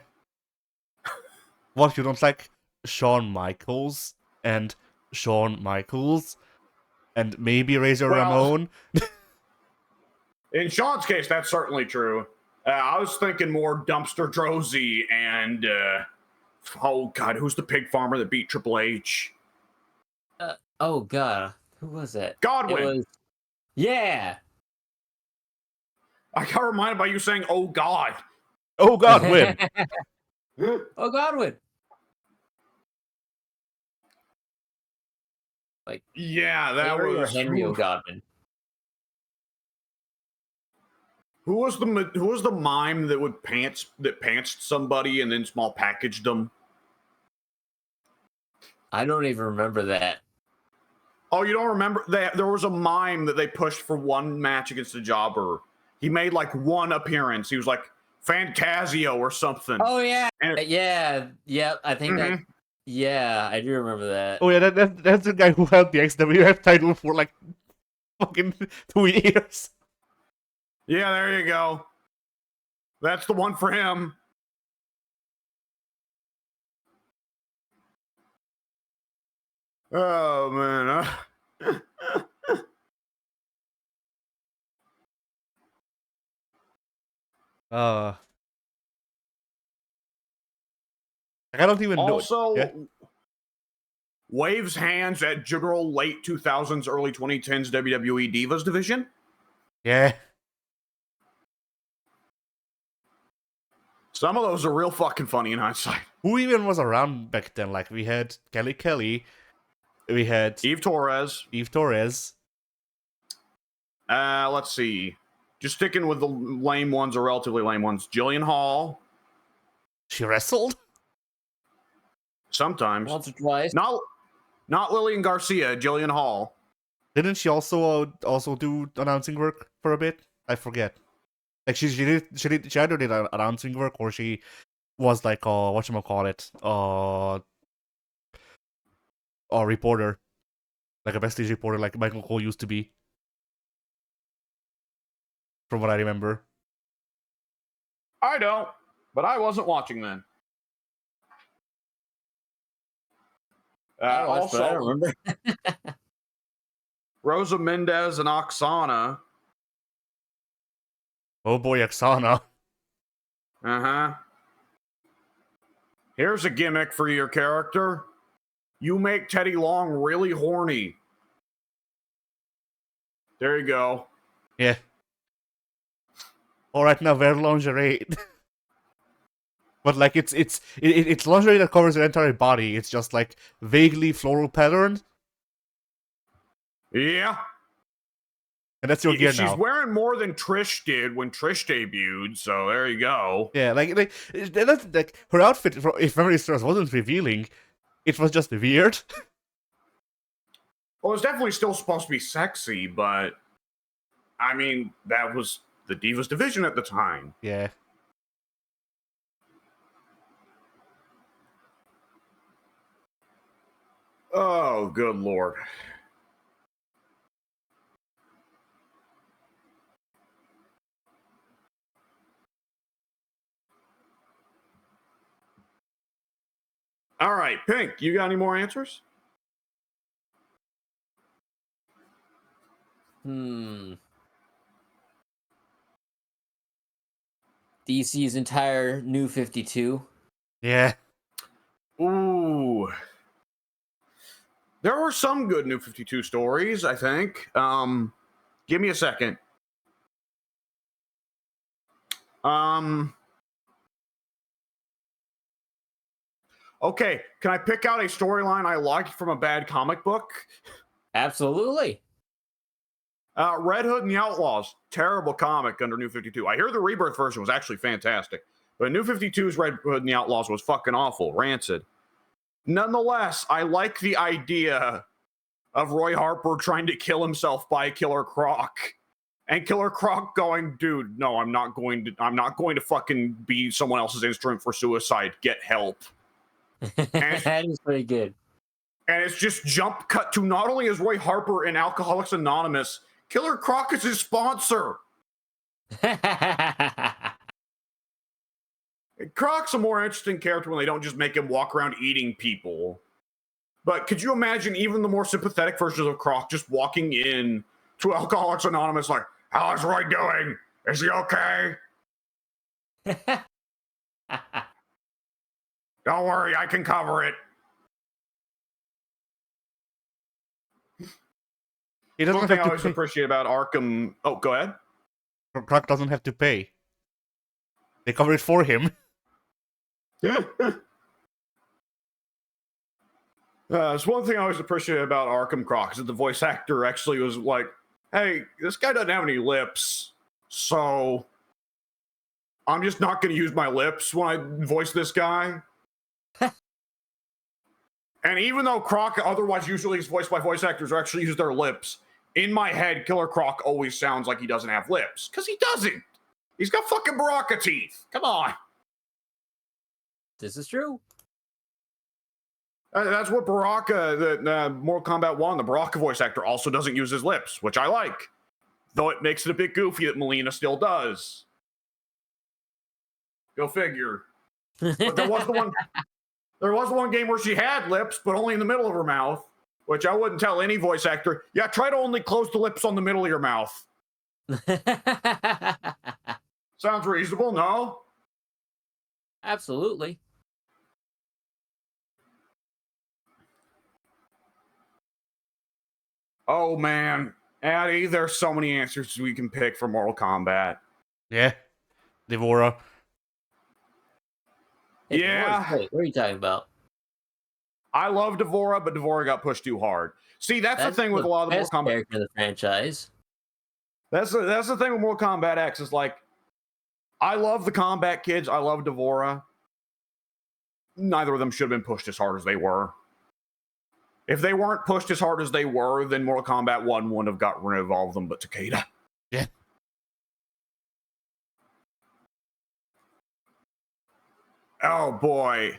What, you don't like Shawn Michaels and Shawn Michaels and maybe Razor Well, Ramon? In Sean's case, that's certainly true. I was thinking more Dumpster Drozy and oh god, who's the pig farmer that beat Triple H? Oh god, who was it? Godwin. It was, yeah. I got reminded by you saying, "Oh god." Oh god, win! Oh Godwin. Like, Yeah, that Henry or was Henry O'Godwin. Who was the mime that would pantsed somebody and then small packaged them? I don't even remember that. Oh, you don't remember that? There was a mime that they pushed for one match against a jobber. He made like one appearance. He was like Fantasio or something. Oh yeah, And yeah. I think Mhm. I do remember that. Oh yeah, that's the guy who held the XWF title for like fucking 2 years. Yeah, there you go. That's the one for him. Oh man. I don't even know. Also, Yeah. waves hands at general late 2000s, early 2010s WWE Divas division. Yeah. Some of those are real fucking funny in hindsight. Who even was around back then? Like, we had Kelly, we had Eve Torres. Let's see. Just sticking with the lame ones or relatively lame ones. Jillian Hall. She wrestled? Sometimes. Once or twice. Not Lillian Garcia, Jillian Hall. Didn't she also do announcing work for a bit? I forget. Like, she either did announcing work or she was like whatchamacallit, a reporter. Like a backstage reporter like Michael Cole used to be. From what I remember. I don't, but I wasn't watching then. I watched, but I don't remember. Rosa Mendez and Oksana. Oh boy, Oksana. Uh-huh. Here's a gimmick for your character. You make Teddy Long really horny. There you go. Yeah. Alright, now wear lingerie. But like it's lingerie that covers her entire body. It's just like vaguely floral patterned. Yeah. And that's your gear She's now. wearing more than Trish did when Trish debuted, so there you go. Yeah, that's like her outfit, if memory serves, wasn't revealing. It was just weird. Well, it's definitely still supposed to be sexy, but I mean, that was the Divas division at the time. Yeah. Oh, good lord. All right, Pink, you got any more answers? DC's entire New 52. Yeah. Ooh. There were some good New 52 stories, I think. Give me a second. Okay, can I pick out a storyline I liked from a bad comic book? Absolutely. Red Hood and the Outlaws, terrible comic under New 52. I hear the Rebirth version was actually fantastic, but New 52's Red Hood and the Outlaws was fucking awful, rancid. Nonetheless, I like the idea of Roy Harper trying to kill himself by Killer Croc, and Killer Croc going, "Dude, no, I'm not going to fucking be someone else's instrument for suicide. Get help." That is pretty good. And it's just jump cut to not only is Roy Harper in Alcoholics Anonymous, Killer Croc is his sponsor. Croc's a more interesting character when they don't just make him walk around eating people. But could you imagine even the more sympathetic versions of Croc just walking in to Alcoholics Anonymous like, "How's Roy doing? Is he okay? Don't worry, I can cover it." He One doesn't thing I have to always pay. appreciate about Arkham... Oh, go ahead. Croc doesn't have to pay. They cover it for him. It's one thing I always appreciate about Arkham Croc is that the voice actor actually was like, "Hey, this guy doesn't have any lips, so I'm just not going to use my lips when I voice this guy." And even though Croc otherwise usually is voiced by voice actors who actually use their lips, in my head, Killer Croc always sounds like he doesn't have lips. Because he doesn't. He's got fucking Baraka teeth. Come on. This is true. That's what Baraka, the Mortal Kombat 1, the Baraka voice actor also doesn't use his lips, which I like. Though it makes it a bit goofy that Melina still does. Go figure. But there was the one game where she had lips, but only in the middle of her mouth, which I wouldn't tell any voice actor. Yeah, try to only close the lips on the middle of your mouth. Sounds reasonable, no? Absolutely. Oh, man. Addy, there's so many answers we can pick for Mortal Kombat. Yeah. Devora. Hey, Yeah. what are you talking about? I love Devora, but Devora got pushed too hard. See, that's the thing with a lot of the best Mortal Kombat. character in the franchise. That's the thing with Mortal Kombat X is like, I love the Combat Kids. I love Devora. Neither of them should have been pushed as hard as they were. If they weren't pushed as hard as they were, then Mortal Kombat 1 wouldn't have gotten rid of all of them but Takeda. Yeah. Oh, boy.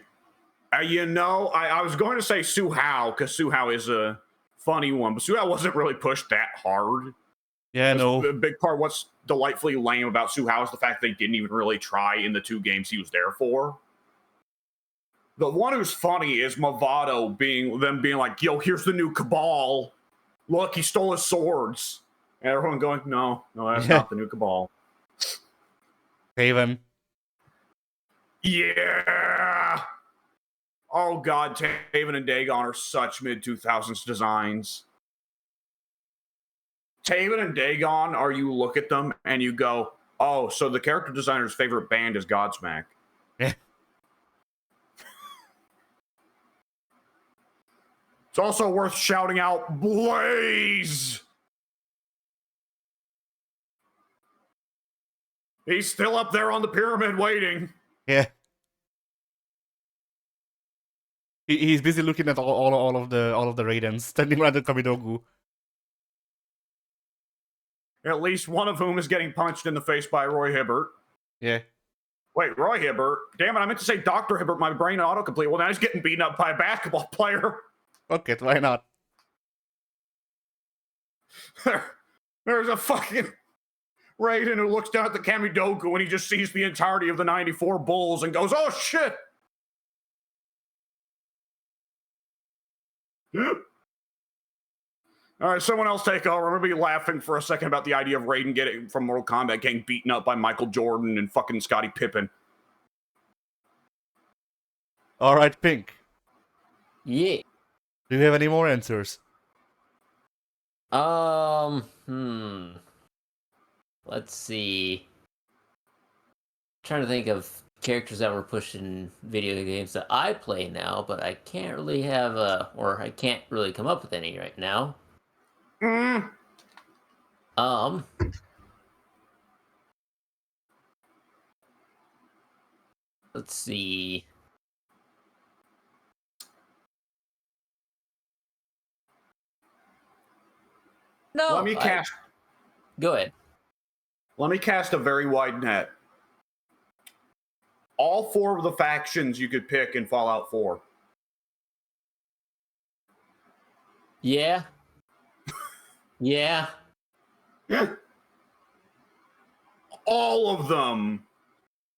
I was going to say Suhao, because Suhao is a funny one, but Suhao wasn't really pushed that hard. Yeah, no. A big part of what's delightfully lame about Suhao is the fact they didn't even really try in the 2 games he was there for. The one who's funny is Movado being like, "Yo, here's the new Cabal. Look, he stole his swords." And everyone going, no, that's not the new Cabal. Haven. Yeah. Oh, God, Taven and Dagon are such mid-2000s designs. Taven and Dagon are, you look at them and you go, oh, so the character designer's favorite band is Godsmack. Yeah. It's also worth shouting out, Blaze! He's still up there on the pyramid waiting. Yeah. He's busy looking at all of the Raidens standing around the Kamidogu. At least one of whom is getting punched in the face by Roy Hibbert. Yeah. Wait, Roy Hibbert? Damn it, I meant to say Dr. Hibbert, my brain autocomplete. Well, now he's getting beaten up by a basketball player. Okay, why not? There's a fucking Raiden who looks down at the Kamidogu and he just sees the entirety of the 94 Bulls and goes, oh shit! All right, someone else take over. I'm gonna be laughing for a second about the idea of Raiden getting from Mortal Kombat getting beaten up by Michael Jordan and fucking Scottie Pippen. All right, Pink. Yeah. Do you have any more answers? Let's see. Trying to think of characters that were pushed in video games that I play now, but I can't really have or I can't really come up with any right now. Mm. Let's see. No, Let me cast. Go ahead. Let me cast a very wide net. All 4 of the factions you could pick in Fallout 4. Yeah. Yeah. All of them.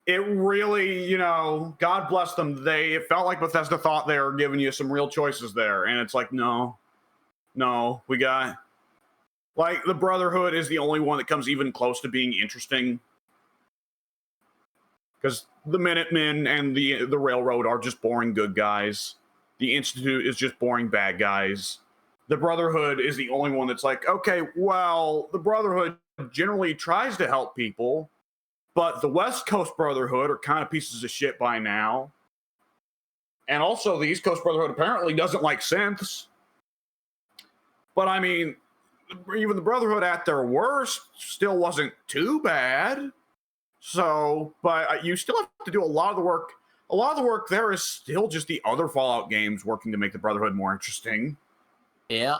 It really, God bless them. It felt like Bethesda thought they were giving you some real choices there. And it's like, no, we got, like, the Brotherhood is the only one that comes even close to being interesting. Because the Minutemen and the Railroad are just boring good guys. The Institute is just boring bad guys. The Brotherhood is the only one that's like, okay, well, the Brotherhood generally tries to help people, but the West Coast Brotherhood are kind of pieces of shit by now. And also, the East Coast Brotherhood apparently doesn't like synths. But I mean, even the Brotherhood at their worst still wasn't too bad. So, but you still have to do a lot of the work. A lot of the work there is still just the other Fallout games working to make the Brotherhood more interesting. Yeah.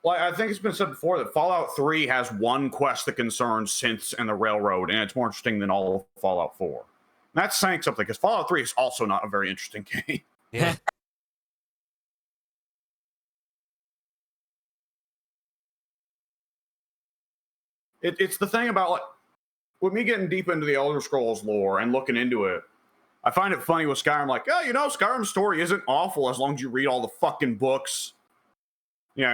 Well, I think it's been said before that Fallout 3 has one quest that concerns synths and the Railroad, and it's more interesting than all of Fallout 4. And that's saying something, because Fallout 3 is also not a very interesting game. Yeah. It's the thing about, like, with me getting deep into the Elder Scrolls lore and looking into it, I find it funny with Skyrim, like, oh, Skyrim's story isn't awful as long as you read all the fucking books. Yeah,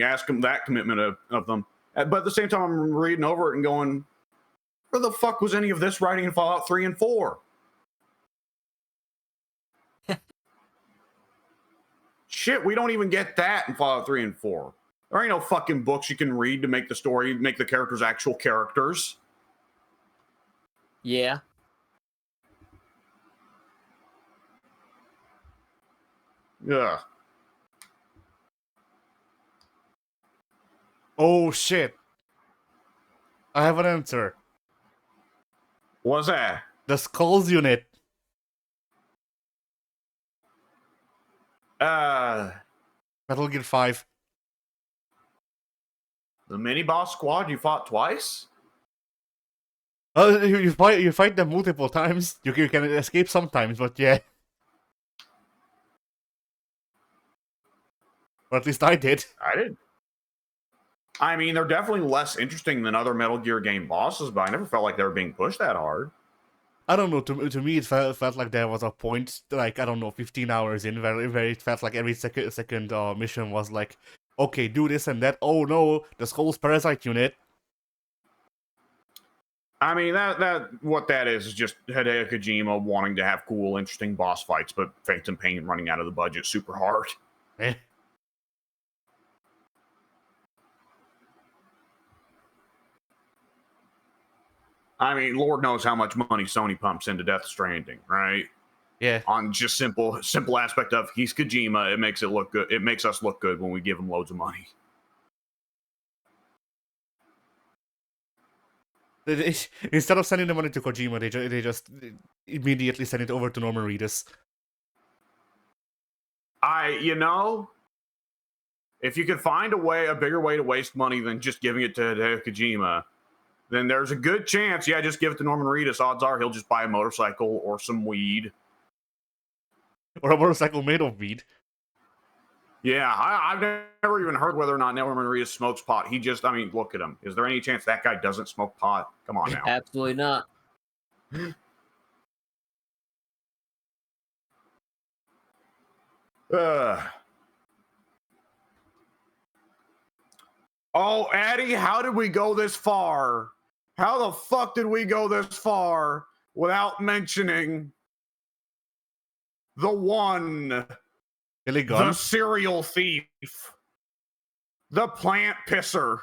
ask them that commitment of them. But at the same time, I'm reading over it and going, where the fuck was any of this writing in Fallout 3 and 4? Shit, we don't even get that in Fallout 3 and 4. There ain't no fucking books you can read to make the story, make the characters actual characters. Yeah. Yeah. Oh shit. I have an answer. What's that? The Skulls unit. Metal Gear 5. The mini boss squad you fought twice? You fight them multiple times. You can escape sometimes, but yeah. Or at least I did. I did. I mean, they're definitely less interesting than other Metal Gear game bosses, but I never felt like they were being pushed that hard. I don't know. To me, it felt like there was a point, like, I don't know, 15 hours in, where it felt like every second mission was like, okay, do this and that. Oh no, the Skulls Parasite unit. I mean, that what that is just Hideo Kojima wanting to have cool, interesting boss fights, but Phantom Pain running out of the budget super hard. Eh. I mean, Lord knows how much money Sony pumps into Death Stranding, right? Yeah. On just simple aspect of he's Kojima, it makes it look good. It makes us look good when we give him loads of money. Instead of sending the money to Kojima, they just immediately send it over to Norman Reedus. If you could find a bigger way to waste money than just giving it to Hideo Kojima, then there's a good chance, just give it to Norman Reedus. Odds are he'll just buy a motorcycle or some weed. Or a motorcycle made of weed. Yeah, I've never even heard whether or not Norman Reedus smokes pot. Look at him. Is there any chance that guy doesn't smoke pot? Come on now. Absolutely not. Oh, Addie, how did we go this far? How the fuck did we go this far without mentioning the one, Billy the Gunn? serial thief, the plant pisser,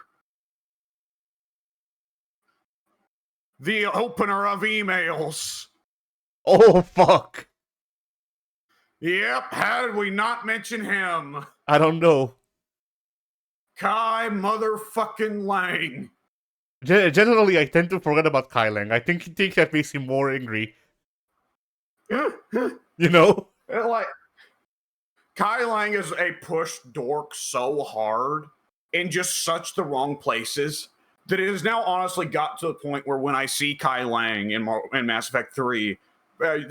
the opener of emails? Oh, fuck. Yep, how did we not mention him? I don't know. Kai motherfucking Lang. Generally, I tend to forget about Kai Lang. I think that makes him more angry. You know? Like, Kai Lang is a push dork so hard in just such the wrong places that it has now honestly got to the point where when I see Kai Lang in Mass Effect 3,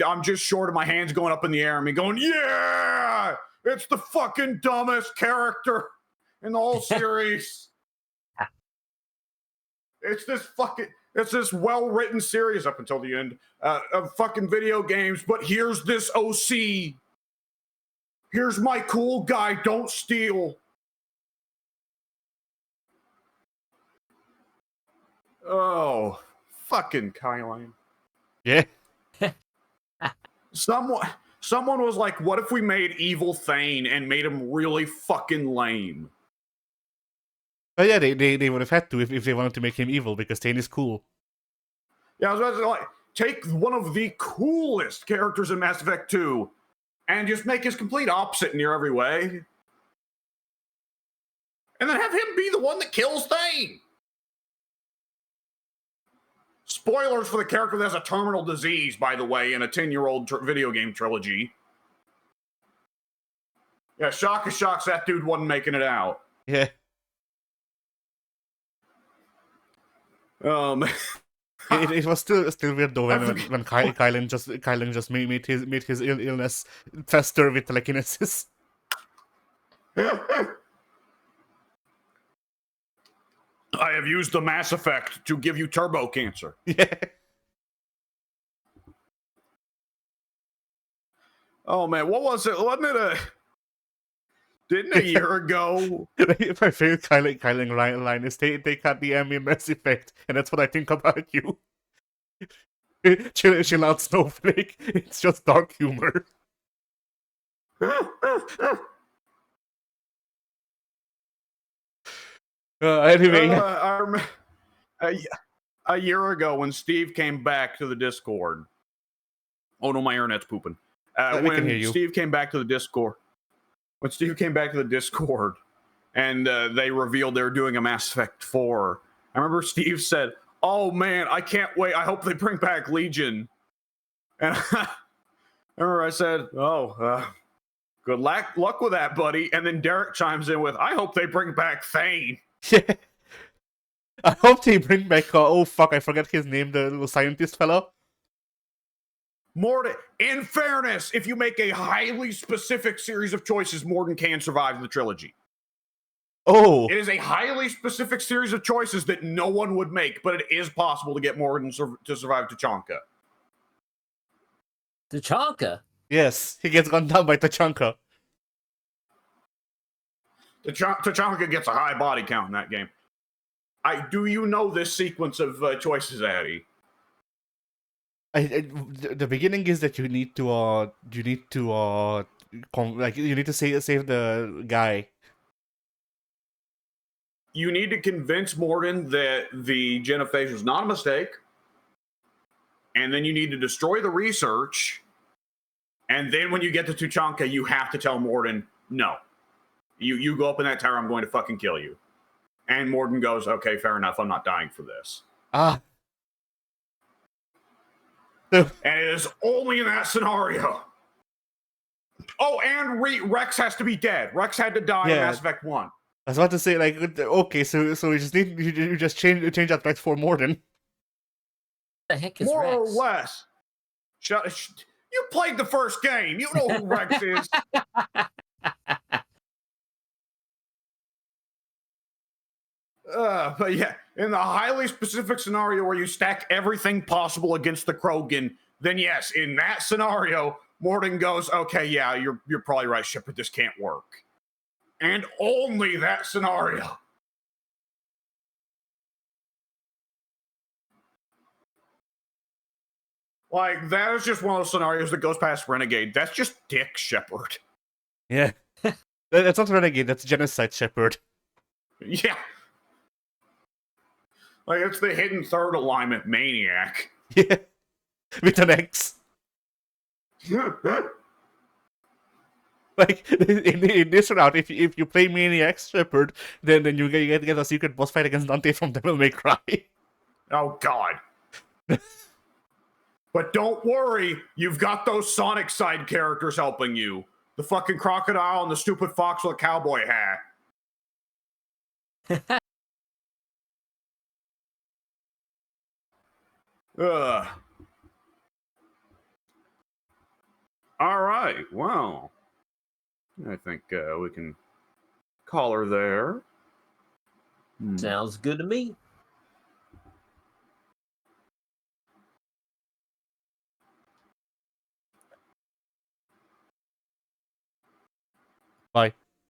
I'm just short of my hands going up in the air and me going, yeah, it's the fucking dumbest character in the whole series. It's this well-written series up until the end of fucking video games, but here's this OC. Here's my cool guy, don't steal. Oh, fucking Kai Lang. Yeah. Someone was like, what if we made Evil Thane and made him really fucking lame? Oh yeah, they would have had to if they wanted to make him evil, because Thane is cool. Yeah, I was about to say, like, take one of the coolest characters in Mass Effect 2 and just make his complete opposite in near every way. And then have him be the one that kills Thane. Spoilers for the character that has a terminal disease, by the way, in a 10-year-old video game trilogy. Yeah, Shocks that dude wasn't making it out. Yeah. It was still weird though when Kylan just made his illness fester with telekinesis. I have used the Mass Effect to give you turbo cancer. Yeah. Oh man, what was it? Wasn't it didn't a year ago? My favorite Kylan line is they cut the Emmy Mass Effect, and that's what I think about you. Chill out, Snowflake. It's just dark humor. Anyway, I remember a year ago when Steve came back to the Discord. Oh no, my internet's pooping. We can hear you. When Steve came back to the Discord, and they revealed they were doing a Mass Effect 4, I remember Steve said, "Oh man, I can't wait. I hope they bring back Legion." And I remember I said, "Oh, good luck with that, buddy." And then Derek chimes in with, "I hope they bring back Thane." Yeah. I hope they bring back, oh fuck, I forget his name, the little scientist fellow. Mordin, in fairness, if you make a highly specific series of choices, Mordin can survive the trilogy. Oh. It is a highly specific series of choices that no one would make, but it is possible to get Mordin to survive Tachanka. Tachanka? Yes, he gets gunned down by Tachanka. Tachanka gets a high body count in that game. Do you know this sequence of choices, Addy? The beginning is that you need to save the guy. You need to convince Mordin that the genophage was not a mistake, and then you need to destroy the research, and then when you get to Tuchanka, you have to tell Mordin, no. You go up in that tower, I'm going to fucking kill you. And Mordin goes, okay, fair enough, I'm not dying for this. Ah. And it is only in that scenario. Oh, and Rex has to be dead. Rex had to die in Mass Effect 1. I was about to say, like, okay, so you just need you just change that Rex for Mordin. The heck is More Rex? or less. You played the first game. You know who Rex is. But yeah, in the highly specific scenario where you stack everything possible against the Krogan, then yes, in that scenario, Morden goes, okay, yeah, you're probably right, Shepard. This can't work. And only that scenario. Like, that is just one of those scenarios that goes past Renegade. That's just Dick Shepard. Yeah. That's not Renegade, that's Genocide Shepard. Yeah. Like, it's the hidden third alignment maniac. Yeah. With an X. Like, in this route, if you play Maniac Shepard, then you get a secret boss fight against Dante from Devil May Cry. Oh, God. But don't worry, you've got those Sonic side characters helping you. The fucking crocodile and the stupid fox with a cowboy hat. Ugh. All right, well, I think we can call her there. Sounds good to me. Bye.